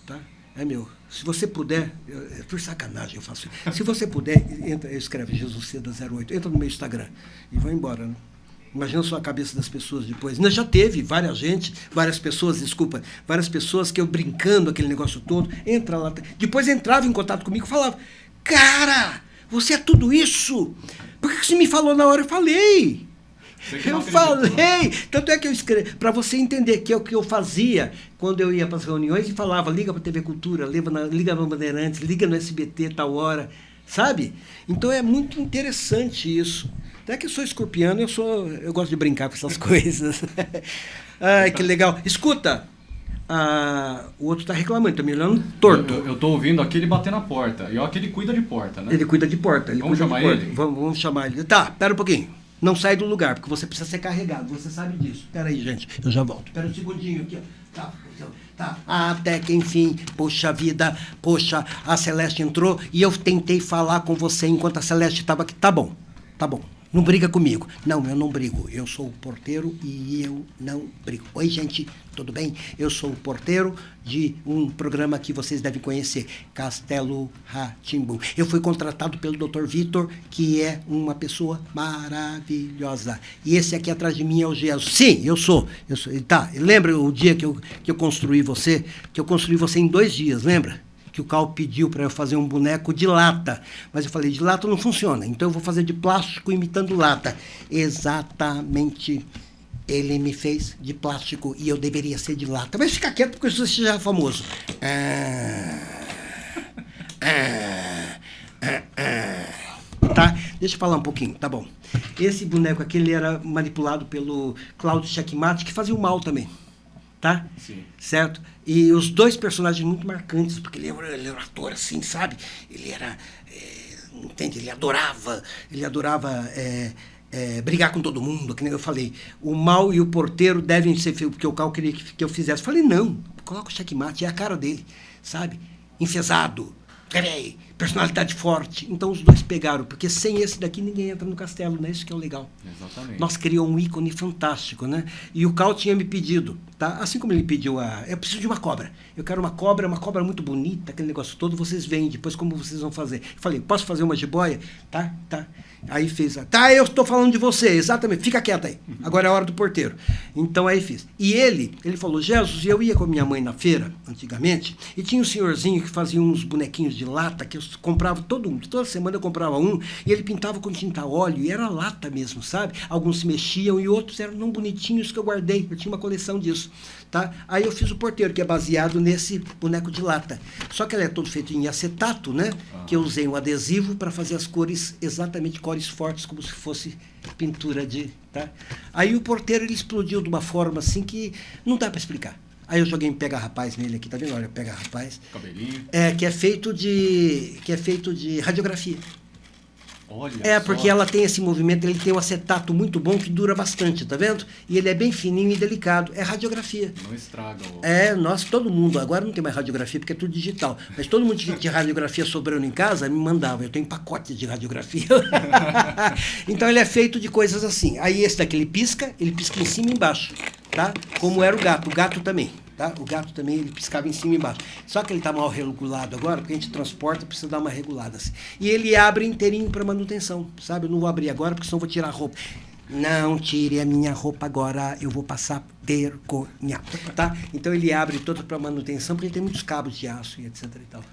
tá? É meu. Se você puder, por sacanagem eu faço isso. Se você puder, escreve Jesus Seda 08, entra no meu Instagram e vai embora, né? Imagina só a cabeça das pessoas depois. Ainda já teve várias pessoas que eu brincando aquele negócio todo, entra lá. Depois entrava em contato comigo e falava, cara, você é tudo isso? Por que você me falou na hora? Eu falei. Eu falei. Tanto é que eu escrevi, para você entender que é o que eu fazia quando eu ia para as reuniões e falava, liga para a TV Cultura, liga no Bandeirantes, liga no SBT tal hora, sabe? Então é muito interessante isso. Até que eu sou escorpiano, eu gosto de brincar com essas coisas. Ai, que legal. Escuta, o outro está reclamando, está me olhando torto. Eu tô ouvindo aquele bater na porta. E ó, que ele cuida de porta, né? Ele cuida de porta. Vamos chamar ele? Vamos chamar ele. Tá, pera um pouquinho. Não sai do lugar, porque você precisa ser carregado. Você sabe disso. Pera aí, gente. Eu já volto. Pera um segundinho aqui, ó. Tá. Até que enfim, poxa vida, a Celeste entrou e eu tentei falar com você enquanto a Celeste estava aqui. Tá bom. Não briga comigo. Não, eu não brigo. Eu sou o porteiro e eu não brigo. Oi, gente, tudo bem? Eu sou o porteiro de um programa que vocês devem conhecer, Castelo Rá-Tim-Bum. Eu fui contratado pelo Dr. Vitor, que é uma pessoa maravilhosa. E esse aqui atrás de mim é o Jesus. Sim, eu sou. Tá, lembra o dia que eu construí você? Que eu construí você em 2 dias, lembra? Que o Cal pediu para eu fazer um boneco de lata. Mas eu falei, de lata não funciona, então eu vou fazer de plástico imitando lata. Exatamente, ele me fez de plástico e eu deveria ser de lata. Mas fica quieto porque você já é famoso. Tá? Deixa eu falar um pouquinho, tá bom. Esse boneco aqui, ele era manipulado pelo Cláudio Checkmate, que fazia o mal também. Tá? Sim. Certo? E os 2 personagens muito marcantes, porque ele era um ator assim, sabe? Ele era, entende? Ele adorava brigar com todo mundo, que nem eu falei. O mal e o porteiro devem ser, porque o Cal queria que eu fizesse. Eu falei, não, coloca o Checkmate, é a cara dele, sabe? Enfesado, peraí, personalidade forte. Então os 2 pegaram, porque sem esse daqui ninguém entra no castelo, né? Isso que é o legal. Exatamente. Nós criou um ícone fantástico, né? E o Cal tinha me pedido, tá? Assim como ele pediu eu preciso de uma cobra. Eu quero uma cobra muito bonita, aquele negócio todo, vocês veem depois como vocês vão fazer. Eu falei, posso fazer uma jiboia? Tá. Aí fez, eu estou falando de você, exatamente, fica quieta aí. Agora é a hora do porteiro. Então aí fiz. E ele falou, Jesus, eu ia com a minha mãe na feira, antigamente, e tinha um senhorzinho que fazia uns bonequinhos de lata, que eu comprava toda semana eu comprava um, e ele pintava com tinta óleo, e era lata mesmo, sabe? Alguns se mexiam e outros eram tão bonitinhos que eu guardei, eu tinha uma coleção disso, tá? Aí eu fiz o porteiro, que é baseado nesse boneco de lata. Só que ele é todo feito em acetato, né? Que eu usei um adesivo para fazer as cores, exatamente cores fortes, como se fosse pintura tá? Aí o porteiro, ele explodiu de uma forma assim que não dá para explicar. Aí eu joguei um pega-rapaz nele aqui, tá vendo? Olha, pega-rapaz. Cabelinho. Que é feito de radiografia. Olha porque só. ela tem esse movimento, ele tem um acetato muito bom que dura bastante, tá vendo? E ele é bem fininho e delicado. É radiografia. Não estraga. Todo mundo, agora não tem mais radiografia porque é tudo digital, mas todo mundo que tinha radiografia sobrando em casa me mandava, eu tenho pacote de radiografia. Então ele é feito de coisas assim. Aí esse daqui ele pisca em cima e embaixo, tá? Como era o gato também. Tá? O gato também, ele piscava em cima e embaixo. Só que ele está mal regulado agora, porque a gente transporta, precisa dar uma regulada assim. E ele abre inteirinho para manutenção, sabe? Eu não vou abrir agora, porque senão eu vou tirar a roupa. Não tire a minha roupa agora, eu vou passar vergonha, tá? Então ele abre todo para manutenção, porque ele tem muitos cabos de aço e etc e tal.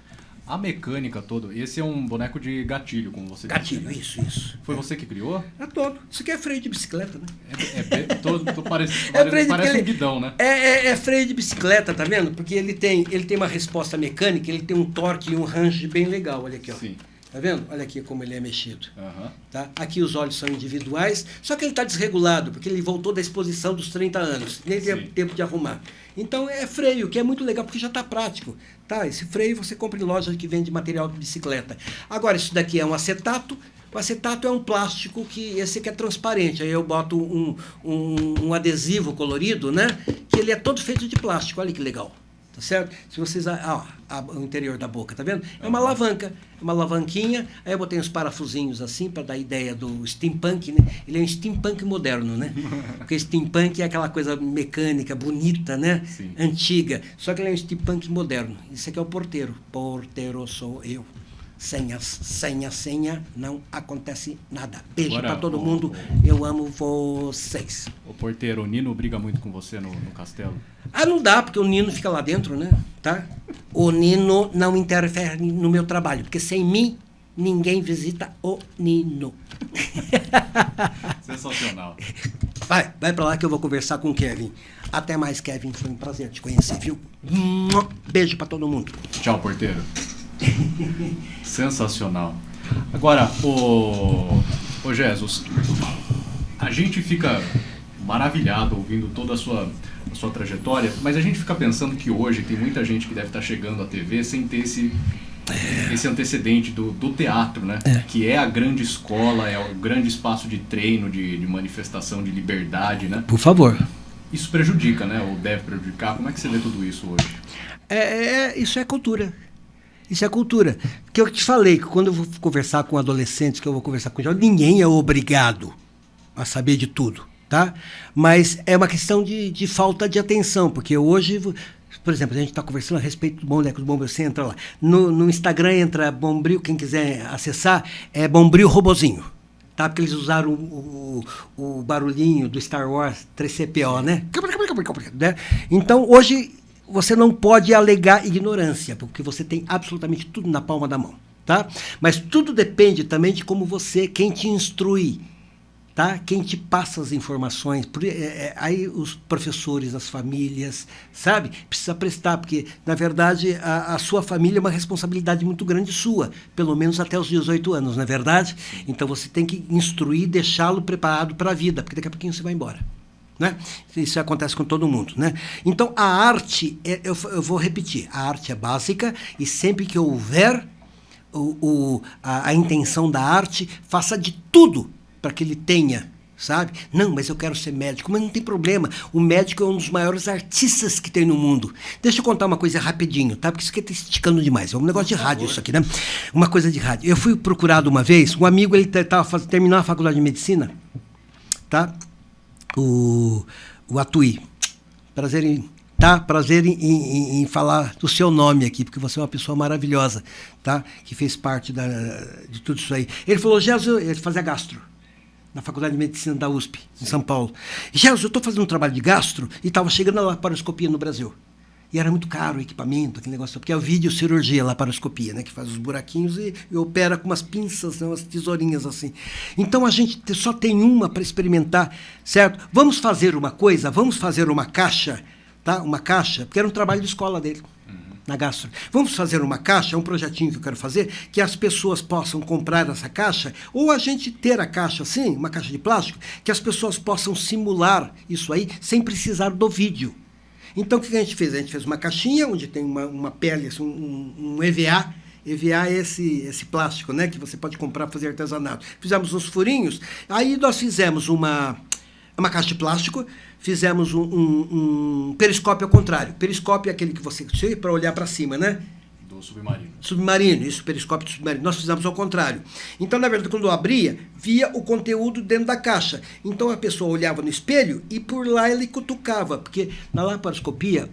A mecânica toda, esse é um boneco de gatilho, como você disse. Gatilho, isso. Foi você que criou? É todo. Isso aqui é freio de bicicleta, né? Parece um guidão, né? É freio de bicicleta, tá vendo? Porque ele tem uma resposta mecânica, ele tem um torque e um range bem legal, olha aqui, ó. Sim. Tá vendo? Olha aqui como ele é mexido. Uhum. Tá? Aqui os olhos são individuais, só que ele está desregulado, porque ele voltou da exposição dos 30 anos. Nem teve tempo de arrumar. Então é freio, que é muito legal, porque já está prático. Tá? Esse freio você compra em loja que vende material de bicicleta. Agora, isso daqui é um acetato. O acetato é um plástico esse aqui é transparente. Aí eu boto um adesivo colorido, né? Que ele é todo feito de plástico. Olha que legal. Tá certo? Se vocês... o interior da boca, tá vendo? É uma alavanca, uma alavanquinha. Aí eu botei uns parafusinhos assim para dar a ideia do steampunk, né? Ele é um steampunk moderno, né? Porque steampunk é aquela coisa mecânica, bonita, né? Sim. Antiga. Só que ele é um steampunk moderno. Isso aqui é o porteiro. Porteiro sou eu. Senha, não acontece nada. Beijo para todo mundo. Eu amo vocês. O porteiro, o Nino briga muito com você no castelo? Não dá, porque o Nino fica lá dentro, né? Tá? O Nino não interfere no meu trabalho, porque sem mim, ninguém visita o Nino. Sensacional. Vai pra lá que eu vou conversar com o Kevin. Até mais, Kevin. Foi um prazer te conhecer, viu? Beijo pra todo mundo. Tchau, porteiro. Sensacional. Agora, ô Jesus, a gente fica maravilhado ouvindo toda a sua trajetória, mas a gente fica pensando que hoje tem muita gente que deve estar chegando à TV sem ter esse antecedente do teatro, né? Que é a grande escola, é o grande espaço de treino, de manifestação de liberdade, né? Por favor. Isso prejudica, né? Ou deve prejudicar. Como é que você vê tudo isso hoje? Isso é cultura. Isso é cultura. Que eu te falei, que quando eu vou conversar com adolescentes, que eu vou conversar com jovens, ninguém é obrigado a saber de tudo, tá? Mas é uma questão de falta de atenção, porque hoje, por exemplo, a gente está conversando a respeito do Boneco do Bombril, você entra lá. No Instagram entra Bombril, quem quiser acessar, é Bombril Robozinho, tá? Porque eles usaram o barulhinho do Star Wars 3CPO, né? Então, hoje... Você não pode alegar ignorância, porque você tem absolutamente tudo na palma da mão, tá? Mas tudo depende também de como quem te instrui, tá? Quem te passa as informações. Aí os professores, as famílias, sabe? Precisa prestar, porque, na verdade, a sua família é uma responsabilidade muito grande sua, pelo menos até os 18 anos, não é verdade? Então você tem que instruir, deixá-lo preparado para a vida, porque daqui a pouquinho você vai embora. Né? Isso acontece com todo mundo, né? Então a arte, eu vou repetir, a arte é básica e sempre que houver a intenção da arte, faça de tudo para que ele tenha, sabe? Não, mas eu quero ser médico, mas não tem problema, o médico é um dos maiores artistas que tem no mundo. Deixa eu contar uma coisa rapidinho, tá? Porque isso aqui está esticando demais, é um negócio de rádio isso aqui, né? Uma coisa de rádio. Eu fui procurado uma vez, um amigo, ele terminou a faculdade de medicina, tá? O Atuí. Prazer em falar do seu nome aqui, porque você é uma pessoa maravilhosa, tá? Que fez parte de tudo isso aí. Ele falou, Jesus, ele fazia gastro na Faculdade de Medicina da USP, em São Paulo. Jesus, eu estou fazendo um trabalho de gastro e estava chegando a laparoscopia no Brasil. E era muito caro o equipamento, aquele negócio, porque é o videocirurgia, laparoscopia, né? Que faz os buraquinhos e opera com umas pinças, né? Umas tesourinhas assim. Então a gente só tem uma para experimentar, certo? Vamos fazer uma coisa, vamos fazer uma caixa, tá? Uma caixa, porque era um trabalho de escola dele, na gastro. Vamos fazer uma caixa, é um projetinho que eu quero fazer, que as pessoas possam comprar essa caixa, ou a gente ter a caixa assim, uma caixa de plástico, que as pessoas possam simular isso aí sem precisar do vídeo. Então, o que a gente fez? A gente fez uma caixinha onde tem uma pele, assim, um EVA. EVA é esse plástico, né? Que você pode comprar para fazer artesanato. Fizemos uns furinhos. Aí nós fizemos uma caixa de plástico, fizemos um periscópio ao contrário. Periscópio é aquele que você tira para olhar para cima, né? Do submarino. Submarino, isso, periscópio de submarino. Nós fizemos ao contrário. Então, na verdade, quando eu abria, via o conteúdo dentro da caixa. Então, a pessoa olhava no espelho e por lá ele cutucava. Porque na laparoscopia,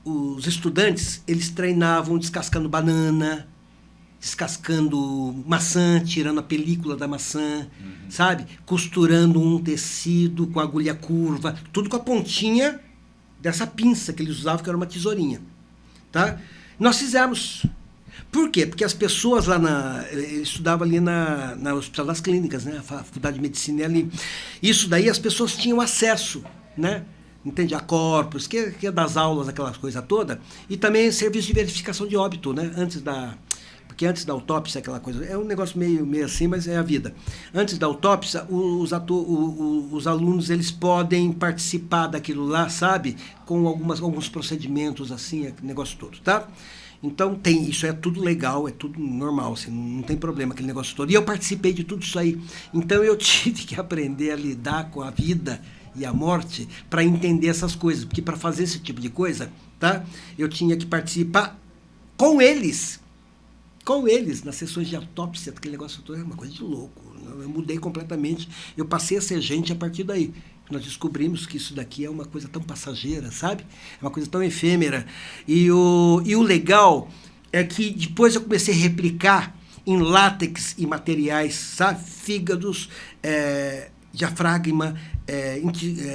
os estudantes, eles treinavam descascando banana, descascando maçã, tirando a película da maçã, sabe? Costurando um tecido com agulha curva, tudo com a pontinha dessa pinça que eles usavam, que era uma tesourinha, tá? Nós fizemos. Por quê? Porque as pessoas lá estudavam ali na Hospital das Clínicas, né? A Faculdade de Medicina é ali. Isso daí as pessoas tinham acesso, né? Entende? A corpos, que é das aulas, aquelas coisas toda. E também serviço de verificação de óbito, né? Porque antes da autópsia, aquela coisa... É um negócio meio assim, mas é a vida. Antes da autópsia, os alunos, eles podem participar daquilo lá, sabe? Com alguns procedimentos, assim, aquele negócio todo, tá? Então, isso é tudo legal, é tudo normal, assim, não tem problema aquele negócio todo. E eu participei de tudo isso aí. Então, eu tive que aprender a lidar com a vida e a morte para entender essas coisas. Porque para fazer esse tipo de coisa, tá? Eu tinha que participar com eles, nas sessões de autópsia, aquele negócio todo, é uma coisa de louco. Eu mudei completamente, eu passei a ser gente a partir daí. Nós descobrimos que isso daqui é uma coisa tão passageira, sabe? É uma coisa tão efêmera. E o legal é que depois eu comecei a replicar em látex e materiais, sabe? Fígados, diafragma,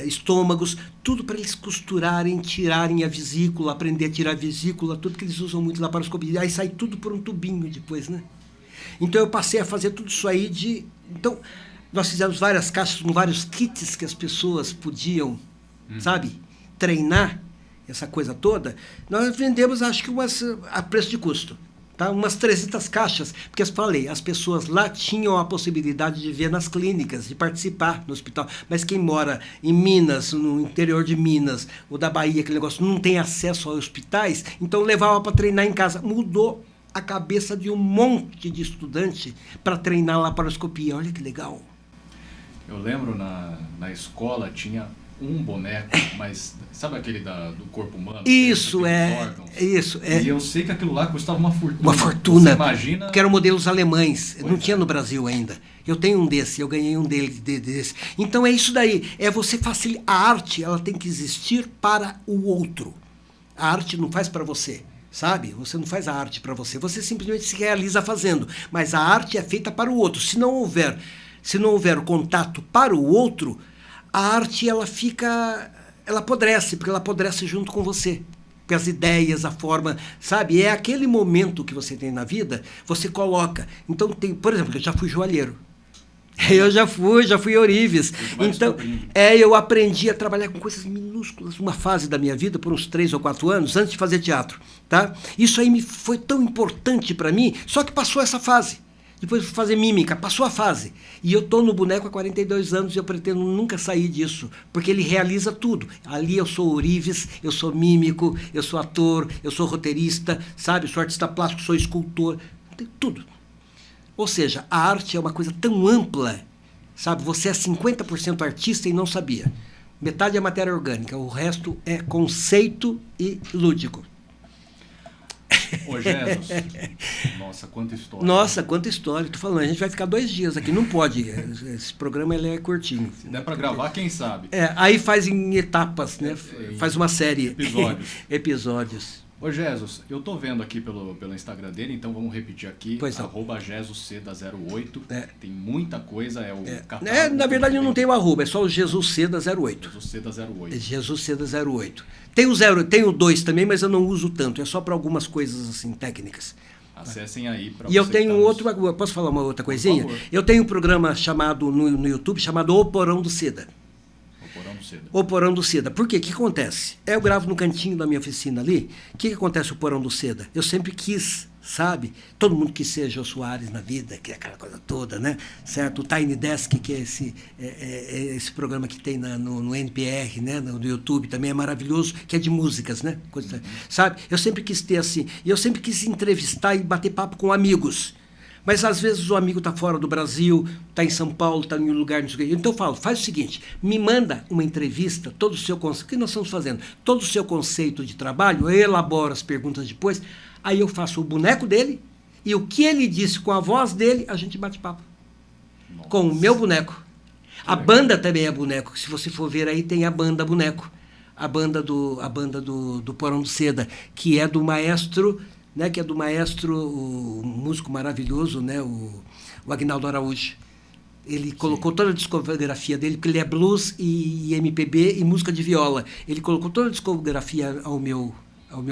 estômagos, tudo para eles costurarem, tirarem a vesícula, aprender a tirar a vesícula, tudo que eles usam muito na laparoscopia. Aí sai tudo por um tubinho depois, né? Então eu passei a fazer tudo isso aí Então, nós fizemos várias caixas com vários kits que as pessoas podiam, sabe, treinar essa coisa toda. Nós vendemos, acho que a preço de custo. Tá? Umas 300 caixas, porque eu falei, as pessoas lá tinham a possibilidade de ver nas clínicas, de participar no hospital. Mas quem mora em Minas, no interior de Minas, ou da Bahia, aquele negócio, não tem acesso a hospitais, então levava para treinar em casa. Mudou a cabeça de um monte de estudante para treinar laparoscopia. Olha que legal. Eu lembro na escola tinha um boneco, mas sabe aquele do corpo humano? Isso, isso. E eu sei que aquilo lá custava uma fortuna. Uma fortuna. Você imagina? Porque eram modelos alemães. Pois não tinha no Brasil ainda. Eu tenho um desse, eu ganhei um desse. Então é isso daí. É você facilitar. A arte, ela tem que existir para o outro. A arte não faz para você. Sabe? Você não faz a arte para você. Você simplesmente se realiza fazendo. Mas a arte é feita para o outro. Se não houver o contato para o outro, a arte ela apodrece, porque ela apodrece junto com você. Porque as ideias, a forma, sabe? É aquele momento que você tem na vida, você coloca. Então, por exemplo, eu já fui joalheiro. Eu já fui ourives. Então, eu aprendi a trabalhar com coisas minúsculas, uma fase da minha vida, por uns 3 ou 4 anos, antes de fazer teatro. Tá? Isso aí foi tão importante para mim, só que passou essa fase. Depois fui fazer mímica, passou a fase. E eu estou no boneco há 42 anos e eu pretendo nunca sair disso, porque ele realiza tudo. Ali eu sou ourives, eu sou mímico, eu sou ator, eu sou roteirista, sabe? Eu sou artista plástico, sou escultor, tudo. Ou seja, a arte é uma coisa tão ampla, sabe? Você é 50% artista e não sabia. Metade é matéria orgânica, o resto é conceito e lúdico. Ô, Jesus, nossa, quanta história. Nossa, quanta história. Tô falando, a gente vai ficar 2 dias aqui, não pode. Esse programa ele é curtinho. Se der para gravar, quem sabe? Aí faz em etapas, né? Faz uma série. Episódios. Ô, Jesus, eu tô vendo aqui pelo Instagram dele, então vamos repetir aqui, @JesusCeda08. Tem muita coisa, é o catálogo. Na verdade não tem o arroba, é só o JesusCeda08. JesusCeda08. JesusCeda08. Tem o 2 também, mas eu não uso tanto, é só para algumas coisas assim, técnicas. Acessem aí para. E eu tenho outro, posso falar uma outra coisinha? Eu tenho um programa chamado no YouTube, chamado O Porão do Seda. O Porão do Seda. Por quê? O que acontece? Eu gravo no cantinho da minha oficina ali. O que acontece o Porão do Seda? Eu sempre quis, sabe? Todo mundo quis ser Jô Soares na vida, que é aquela coisa toda, né? Certo? O Tiny Desk, que é esse programa que tem no NPR, né? No YouTube, também é maravilhoso, que é de músicas, né? Coisa, sabe? Eu sempre quis ter assim. E eu sempre quis entrevistar e bater papo com amigos. Mas às vezes o amigo está fora do Brasil, está em São Paulo, está em um lugar, não sei o quê. Então eu falo, faz o seguinte, me manda uma entrevista, todo o seu conceito, o que nós estamos fazendo? Todo o seu conceito de trabalho, eu elaboro as perguntas depois, aí eu faço o boneco dele, e o que ele disse com a voz dele, a gente bate papo. Nossa. Com o meu boneco. A banda também é boneco, se você for ver aí, tem a banda boneco. A banda do Porão do Seda, que é do maestro... Né, que é do maestro, o músico maravilhoso, né, o Aguinaldo Araújo. Ele colocou toda a discografia dele, porque ele é blues e MPB e música de viola. Ele colocou toda a discografia ao meu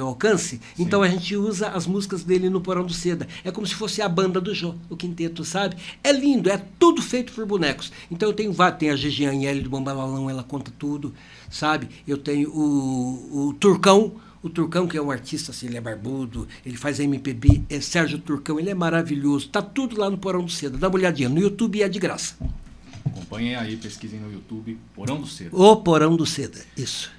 alcance. Sim. Então a gente usa as músicas dele no Porão do Seda. É como se fosse a banda do Jô, o quinteto, sabe? É lindo, é tudo feito por bonecos. Então eu tenho tem a Gigi Agnelli do Bambalalão, ela conta tudo, sabe? Eu tenho o Turcão. O Turcão, que é um artista, assim, ele é barbudo, ele faz MPB, é Sérgio Turcão, ele é maravilhoso. Tá tudo lá no Porão do Seda. Dá uma olhadinha. No YouTube é de graça. Acompanhem aí, pesquisem no YouTube, Porão do Seda. O Porão do Seda, isso.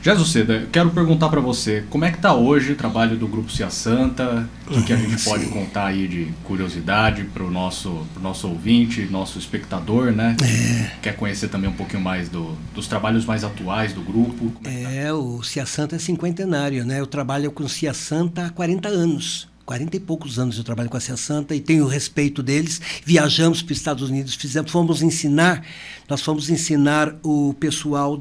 Jesus Seda, eu quero perguntar para você, como é que está hoje o trabalho do Grupo Cia Santa? O que a gente pode contar aí de curiosidade para o nosso ouvinte, nosso espectador, né? Quer conhecer também um pouquinho mais dos trabalhos mais atuais do grupo? O Cia Santa é cinquentenário, né? Eu trabalho com o Cia Santa há 40 anos. 40 e poucos anos eu trabalho com a Cia Santa e tenho respeito deles. Viajamos para os Estados Unidos, fomos ensinar o pessoal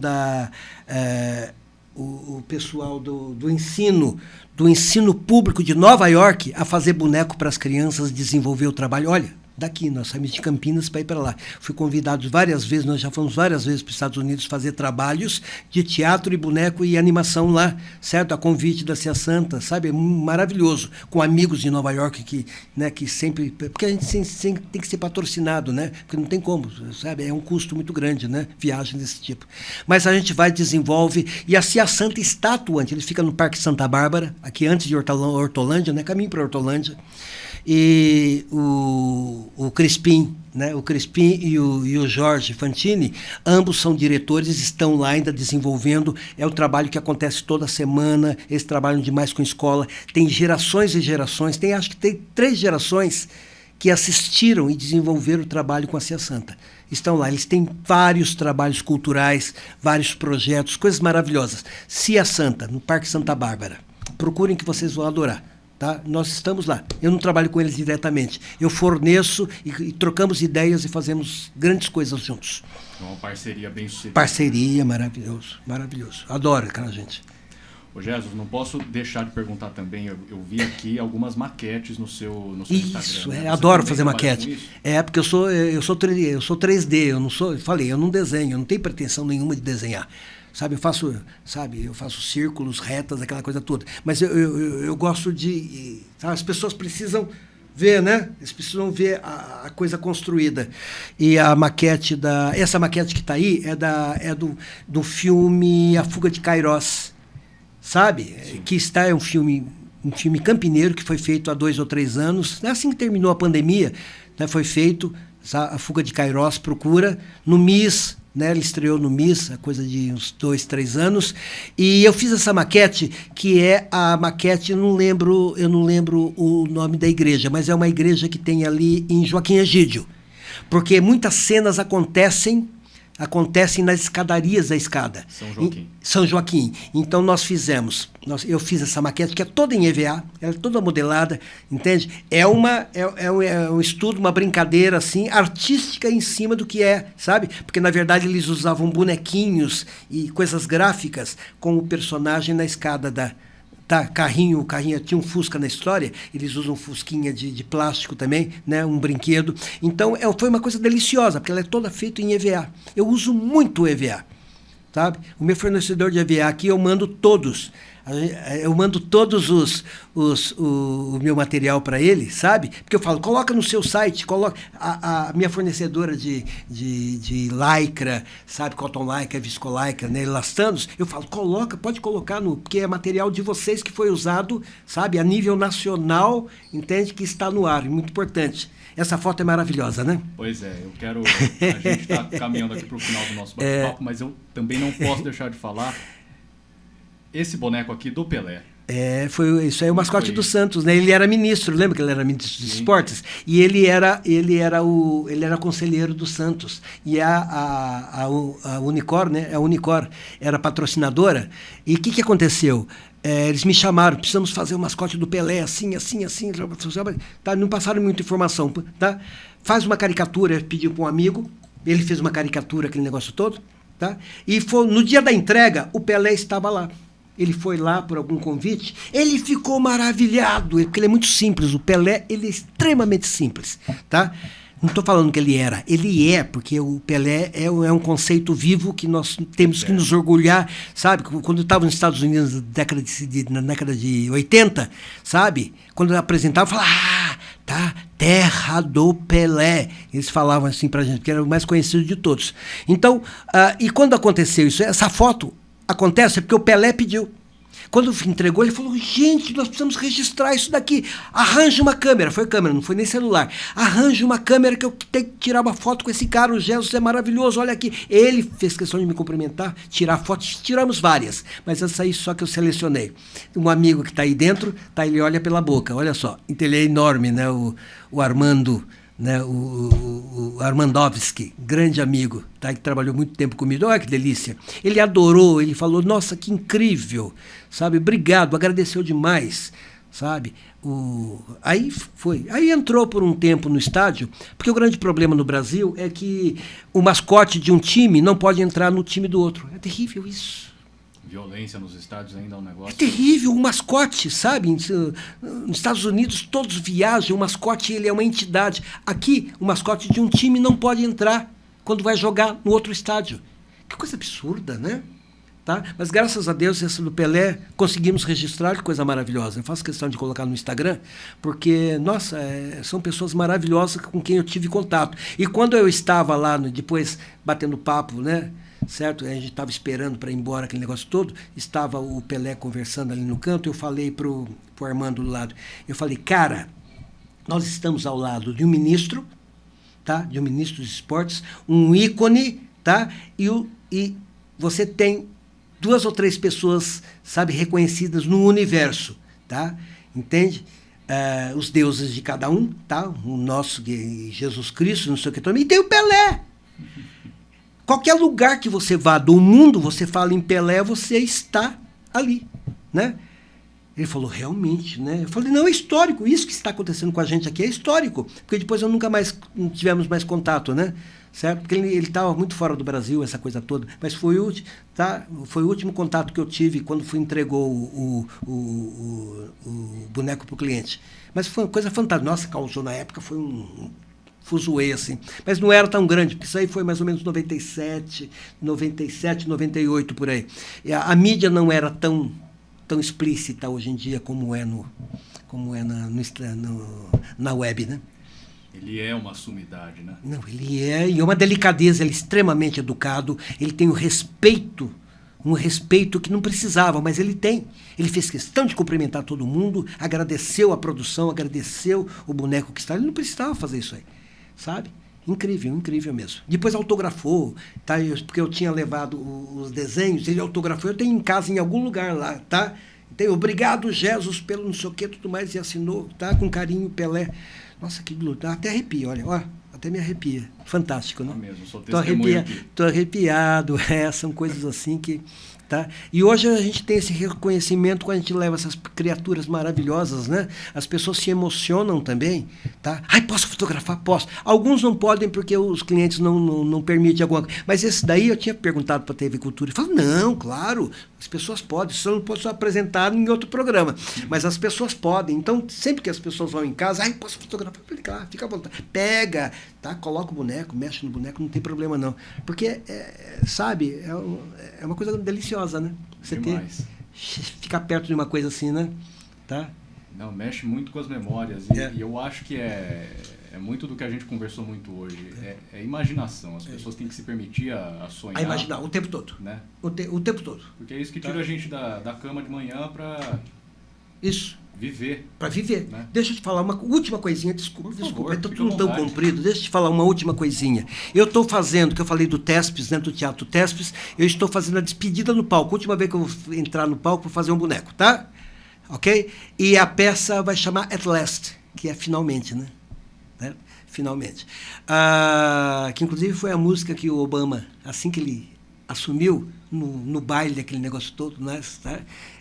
o pessoal do ensino público de Nova York a fazer boneco para as crianças, desenvolver o trabalho. Olha, daqui, nós saímos de Campinas para ir para lá. Fui convidado várias vezes, nós já fomos várias vezes para os Estados Unidos fazer trabalhos de teatro e boneco e animação lá, certo? A convite da Cia Santa, sabe? É maravilhoso. Com amigos de Nova York que sempre... Porque a gente tem que ser patrocinado, né? Porque não tem como, sabe? É um custo muito grande, né? Viagem desse tipo. Mas a gente vai, desenvolve, e a Cia Santa está atuante. Ele fica no Parque Santa Bárbara, aqui antes de Hortolândia, né? Caminho para Hortolândia. E o Crispim, né? O Crispim e o Jorge Fantini, ambos são diretores, estão lá ainda desenvolvendo. É um trabalho que acontece toda semana, eles trabalham demais com escola. Tem gerações e gerações, acho que tem 3 gerações que assistiram e desenvolveram o trabalho com a Cia Santa. Estão lá, eles têm vários trabalhos culturais, vários projetos, coisas maravilhosas. Cia Santa, no Parque Santa Bárbara. Procurem que vocês vão adorar. Tá? Nós estamos lá. Eu não trabalho com eles diretamente. Eu forneço e trocamos ideias e fazemos grandes coisas juntos. Uma parceria bem sucedida. Parceria, maravilhoso, maravilhoso. Adoro aquela gente. Ô Jesus, não posso deixar de perguntar também, eu vi aqui algumas maquetes no seu Instagram. Isso, né? Adoro fazer maquete. Porque eu sou 3D, eu não desenho, eu não tenho pretensão nenhuma de desenhar. Sabe, eu faço círculos, retas, aquela coisa toda. Mas eu gosto de... Sabe, as pessoas precisam ver, né? Eles precisam ver a coisa construída. E a maquete essa maquete que está aí é do filme A Fuga de Kairós. Sabe? Sim. Que é um filme campineiro que foi feito há 2 ou 3 anos. Assim que terminou a pandemia, né, foi feito A Fuga de Kairós, procura, no MIS... Né, ele estreou no MIS, a coisa de uns 2, 3 anos, e eu fiz essa maquete, que é a maquete, eu não lembro o nome da igreja, mas é uma igreja que tem ali em Joaquim Egídio, porque muitas cenas acontecem nas escadarias da escada. São Joaquim. Então eu fiz essa maquete que é toda em EVA, ela é toda modelada, entende? É um estudo, uma brincadeira assim, artística em cima do que é, sabe? Porque na verdade eles usavam bonequinhos e coisas gráficas com o personagem na escada carrinho tinha um Fusca na história, eles usam fusquinha de plástico também, né, um brinquedo. Então, foi uma coisa deliciosa, porque ela é toda feita em EVA. Eu uso muito EVA, sabe? O meu fornecedor de EVA aqui, eu mando todos o meu material para ele, sabe? Porque eu falo, coloca no seu site, a minha fornecedora de lycra, sabe? Cotton lycra, viscolycra, né? Elastanos, eu falo, pode colocar porque é material de vocês que foi usado, sabe? A nível nacional, entende? Que está no ar, muito importante. Essa foto é maravilhosa, né? Pois é, a gente está caminhando aqui para o final do nosso bate-papo, mas eu também não posso deixar de falar esse boneco aqui do Pelé. Isso aí é o mascote do Santos, né? Ele era ministro, lembra que ele era ministro dos esportes? E ele era conselheiro do Santos. E a Unicor, né? A Unicor era patrocinadora. E o que aconteceu? Eles me chamaram, precisamos fazer o mascote do Pelé, assim. Tá, não passaram muita informação. Tá? Faz uma caricatura, pediu para um amigo, ele fez uma caricatura, aquele negócio todo. Tá? E no dia da entrega, o Pelé estava lá. Ele foi lá por algum convite, ele ficou maravilhado, porque ele é muito simples. O Pelé, ele é extremamente simples, tá? Não estou falando que ele é, porque o Pelé é um conceito vivo que nós temos que nos orgulhar, sabe? Quando eu estava nos Estados Unidos na década de 80, sabe? Quando eu apresentava, eu falava, tá, terra do Pelé. Eles falavam assim pra gente, porque era o mais conhecido de todos. Então, e quando aconteceu isso, essa foto acontece porque o Pelé pediu. Quando entregou, ele falou, gente, nós precisamos registrar isso daqui. Arranja uma câmera. Foi câmera, não foi nem celular. Arranja uma câmera que eu tenho que tirar uma foto com esse cara. O Jesus é maravilhoso, olha aqui. Ele fez questão de me cumprimentar, tirar fotos. Tiramos várias, mas essa aí só que eu selecionei. Um amigo que está aí dentro, tá, ele olha pela boca, olha só. Então ele é enorme, né? O Armando... Né, o Armandovski, grande amigo, tá, que trabalhou muito tempo comigo, olha que delícia. Ele adorou, ele falou, nossa, que incrível, sabe, obrigado, agradeceu demais, sabe. Aí entrou por um tempo no estádio, porque o grande problema no Brasil é que o mascote de um time não pode entrar no time do outro. É terrível isso. Violência nos estádios ainda é um negócio... É terrível, o mascote, sabe? Nos Estados Unidos todos viajam, o mascote ele é uma entidade. Aqui, o mascote de um time não pode entrar quando vai jogar no outro estádio. Que coisa absurda, né? Tá? Mas graças a Deus, essa do Pelé, conseguimos registrar, que coisa maravilhosa. Eu faço questão de colocar no Instagram, porque, nossa, são pessoas maravilhosas com quem eu tive contato. E quando eu estava lá, depois, batendo papo, né? Certo? A gente estava esperando para ir embora aquele negócio todo, estava o Pelé conversando ali no canto, eu falei pro Armando do lado, eu falei, cara, nós estamos ao lado de um ministro, tá? De um ministro dos esportes, um ícone, tá? E você tem 2 ou 3 pessoas, sabe, reconhecidas no universo, tá? Entende? Os deuses de cada um, tá? O nosso Jesus Cristo, não sei o que também, e tem o Pelé. Qualquer lugar que você vá do mundo, você fala em Pelé, você está ali, né? Ele falou, realmente, né? Eu falei, não, é histórico, isso que está acontecendo com a gente aqui é histórico, porque depois eu nunca mais tivemos mais contato, né? Certo? Porque ele estava muito fora do Brasil, essa coisa toda, mas foi o último contato que eu tive quando entregou o boneco para o cliente. Mas foi uma coisa fantástica. Nossa, causou na época, foi um fuzuê, assim. Mas não era tão grande, porque isso aí foi mais ou menos 97, 98, por aí. E a mídia não era tão explícita hoje em dia como é na web, né? Ele é uma sumidade, né? Não, ele é, e é uma delicadeza, ele é extremamente educado, ele tem um respeito que não precisava, mas ele tem. Ele fez questão de cumprimentar todo mundo, agradeceu a produção, agradeceu o boneco que está, ele não precisava fazer isso aí. Sabe? Incrível, incrível mesmo. Depois autografou, tá? Porque eu tinha levado os desenhos, ele autografou, eu tenho em casa, em algum lugar lá, tá? Então, obrigado, Jesus, pelo não sei o que, tudo mais, e assinou, tá? Com carinho, Pelé. Nossa, que luta, até arrepia, olha, ó, até me arrepia. Fantástico, né? Mesmo, sou testemunha aqui. Tô arrepiado, são coisas assim que... Tá? E hoje a gente tem esse reconhecimento quando a gente leva essas criaturas maravilhosas, né? As pessoas se emocionam também, tá? Ai, posso fotografar? Posso. Alguns não podem porque os clientes não permitem alguma coisa. Mas esse daí eu tinha perguntado para a TV Cultura e falou, não, claro, as pessoas podem, só não pode ser apresentado em outro programa, mas as pessoas podem. Então, sempre que as pessoas vão em casa, ai, posso fotografar? Claro, fica à vontade. Pega, tá? Coloca o boneco, mexe no boneco, não tem problema não. Porque, sabe, é uma coisa deliciosa, né? Você ficar perto de uma coisa assim, né? Tá? Não, mexe muito com as memórias. E eu acho que é muito do que a gente conversou muito hoje. É imaginação. As pessoas têm que se permitir a sonhar. A imaginar, o tempo todo. Né? O tempo todo. Porque é isso que tira a gente da cama de manhã para... Isso. Viver. Para viver. Né? Deixa eu te falar uma última coisinha. Desculpa, favor, é tudo tão comprido. Deixa eu te falar uma última coisinha. Eu estou fazendo, que eu falei do Tespes, né, do Teatro Tespes, eu estou fazendo a despedida no palco. A última vez que eu vou entrar no palco para fazer um boneco, tá? Ok? E a peça vai chamar At Last, que é finalmente, né? Finalmente. Que inclusive foi a música que o Obama, assim que ele assumiu no baile, aquele negócio todo, né? Tá?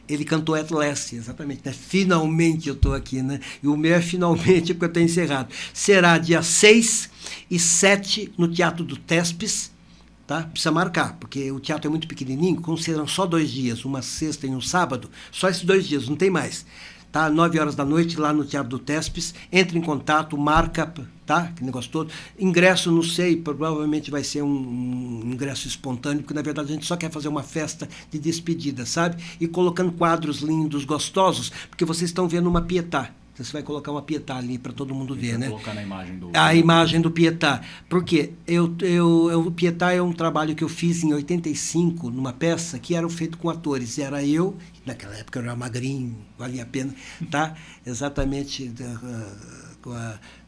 Ele cantou At Last, exatamente, né? Finalmente eu estou aqui, né? E o meu é finalmente porque eu estou encerrado. Será dia 6 e 7 no Teatro do Tespes, tá? Precisa marcar, porque o teatro é muito pequenininho, como serão só 2 dias, uma sexta e um sábado, só esses 2 dias, não tem mais. Tá? 9 horas da noite, lá no Teatro do Tespes, entre em contato, marca, tá? Que negócio todo. Ingresso, não sei, provavelmente vai ser um ingresso espontâneo, porque na verdade a gente só quer fazer uma festa de despedida, sabe? E colocando quadros lindos, gostosos, porque vocês estão vendo uma Pietà, Então você vai colocar uma Pietà ali para todo mundo ver, vai né? colocar na imagem do... A imagem do Pietà. Porque o Pietà é um trabalho que eu fiz em 85, numa peça que era feito com atores. Era eu, naquela época eu era magrinho, valia a pena, tá? Exatamente,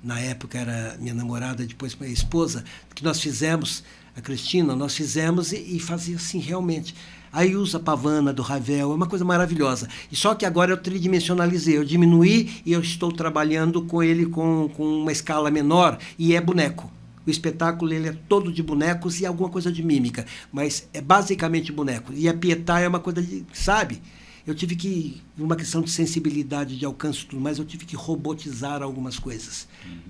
na época era minha namorada, depois minha esposa, que nós fizemos, a Cristina, nós fizemos e fazia assim, realmente. A Ilza Pavana, do Ravel, é uma coisa maravilhosa. E só que agora eu tridimensionalizei, eu diminuí e eu estou trabalhando com ele com uma escala menor e é boneco. O espetáculo ele é todo de bonecos e alguma coisa de mímica, mas é basicamente boneco. E a Pietà é uma coisa de, sabe? Eu tive que, uma questão de sensibilidade, de alcance e tudo mais, eu tive que robotizar algumas coisas,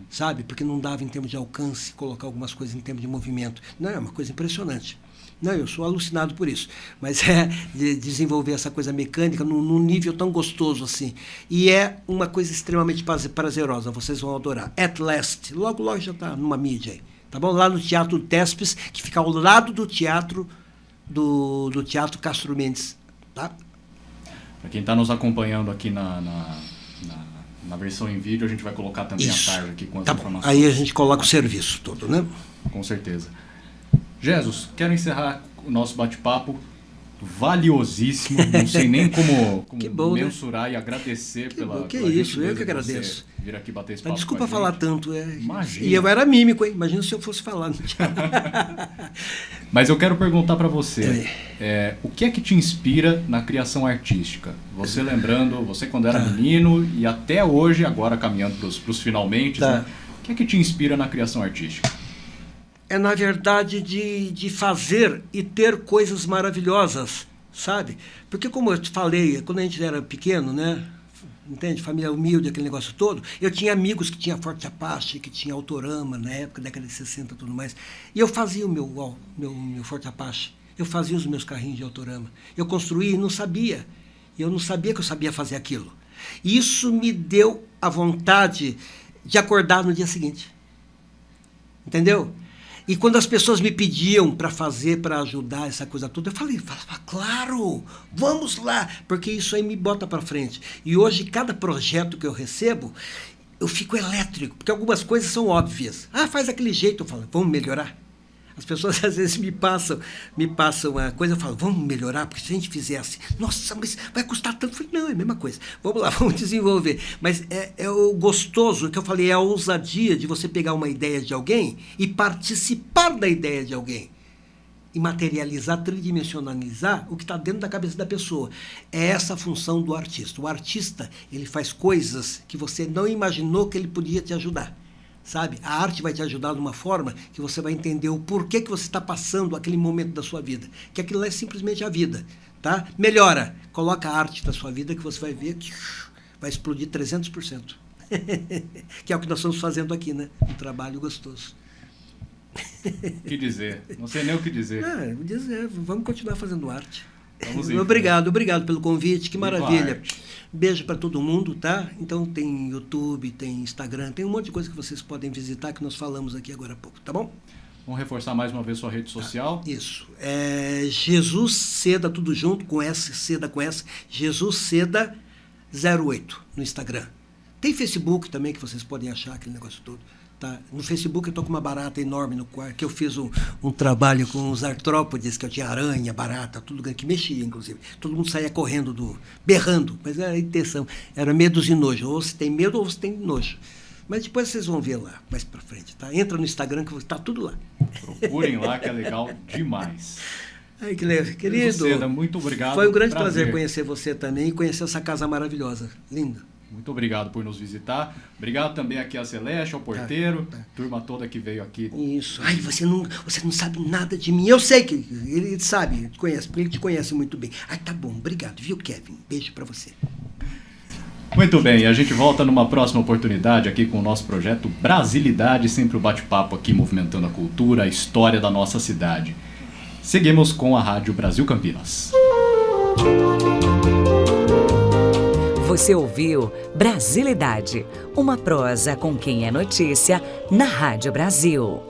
sabe? Porque não dava em termos de alcance colocar algumas coisas em termos de movimento. Não, é uma coisa impressionante. Não, eu sou alucinado por isso. Mas é de desenvolver essa coisa mecânica num nível tão gostoso assim. E é uma coisa extremamente prazerosa, vocês vão adorar. At Last, logo já está numa mídia aí, tá bom? Lá no Teatro Tespes, que fica ao lado do teatro do Teatro Castro Mendes, tá? Para quem está nos acompanhando aqui na versão em vídeo, a gente vai colocar também Isso. a tarde aqui com as Tá informações. bom. Aí a gente coloca o serviço todo, né? Com certeza. Jesus, quero encerrar o nosso bate-papo valiosíssimo, não sei nem como bom, mensurar, né? E agradecer pela gentileza eu que de agradeço. você vir aqui bater esse Mas papo desculpa com a falar gente. tanto. Imagina. E eu era mímico, hein? Imagina se eu fosse falar. Mas eu quero perguntar para você, o que é que te inspira na criação artística? Você lembrando, você quando era menino e até hoje, agora caminhando para os finalmente, né? O que é que te inspira na criação artística? É, na verdade, de fazer e ter coisas maravilhosas, sabe? Porque, como eu te falei, quando a gente era pequeno, né? Entende? Família humilde, aquele negócio todo. Eu tinha amigos que tinham Forte Apache, que tinha Autorama, na época, década de 60 e tudo mais. E eu fazia o meu Forte Apache. Eu fazia os meus carrinhos de Autorama. Eu construía e não sabia. Eu não sabia que eu sabia fazer aquilo. E isso me deu a vontade de acordar no dia seguinte. Entendeu? E quando as pessoas me pediam para fazer, para ajudar, essa coisa toda, eu falava, claro, vamos lá, porque isso aí me bota para frente. E hoje, cada projeto que eu recebo, eu fico elétrico, porque algumas coisas são óbvias. Faz daquele jeito, eu falo, vamos melhorar. As pessoas às vezes me passam a coisa, eu falo, vamos melhorar, porque se a gente fizesse, nossa, mas vai custar tanto. Eu falei, não, é a mesma coisa. Vamos lá, vamos desenvolver. Mas é o gostoso, que eu falei, é a ousadia de você pegar uma ideia de alguém e participar da ideia de alguém. E materializar, tridimensionalizar o que está dentro da cabeça da pessoa. É essa a função do artista. O artista, ele faz coisas que você não imaginou que ele podia te ajudar. Sabe? A arte vai te ajudar de uma forma que você vai entender o porquê que você está passando aquele momento da sua vida. Que aquilo é simplesmente a vida. Tá? Melhora. Coloca a arte da sua vida que você vai ver que vai explodir 300%. Que é o que nós estamos fazendo aqui, né? Um trabalho gostoso. O que dizer? Não sei nem o que dizer. Vamos continuar fazendo arte. Obrigado pelo convite, que Viva maravilha. Beijo para todo mundo, tá? Então tem YouTube, tem Instagram, tem um monte de coisa que vocês podem visitar que nós falamos aqui agora há pouco, tá bom? Vamos reforçar mais uma vez sua rede social. Isso. Jesus Seda, tudo junto, com S, Seda com S, Jesus Seda 08 no Instagram. Tem Facebook também que vocês podem achar aquele negócio todo. Tá? No Facebook eu estou com uma barata enorme no quarto, que eu fiz um trabalho com os artrópodes, que eu tinha aranha, barata, tudo que mexia, inclusive. Todo mundo saía correndo, berrando, mas era a intenção, era medos e nojo. Ou você tem medo ou você tem nojo. Mas depois vocês vão ver lá, mais para frente. Tá? Entra no Instagram que está tudo lá. Procurem lá, que é legal demais. Ai, que legal. Querido, Seda, muito obrigado. Foi um grande prazer conhecer você também e conhecer essa casa maravilhosa. Linda. Muito obrigado por nos visitar. Obrigado também aqui a Celeste, ao porteiro, turma toda que veio aqui. Isso. Ai, você não sabe nada de mim. Eu sei que ele sabe, te conhece, porque ele te conhece muito bem. Ai, tá bom, obrigado, viu, Kevin? Beijo pra você. Muito bem, a gente volta numa próxima oportunidade aqui com o nosso projeto Brasilidade, sempre o bate-papo aqui movimentando a cultura, a história da nossa cidade. Seguimos com a Rádio Brasil Campinas. Você ouviu Brasilidade, uma prosa com quem é notícia na Rádio Brasil.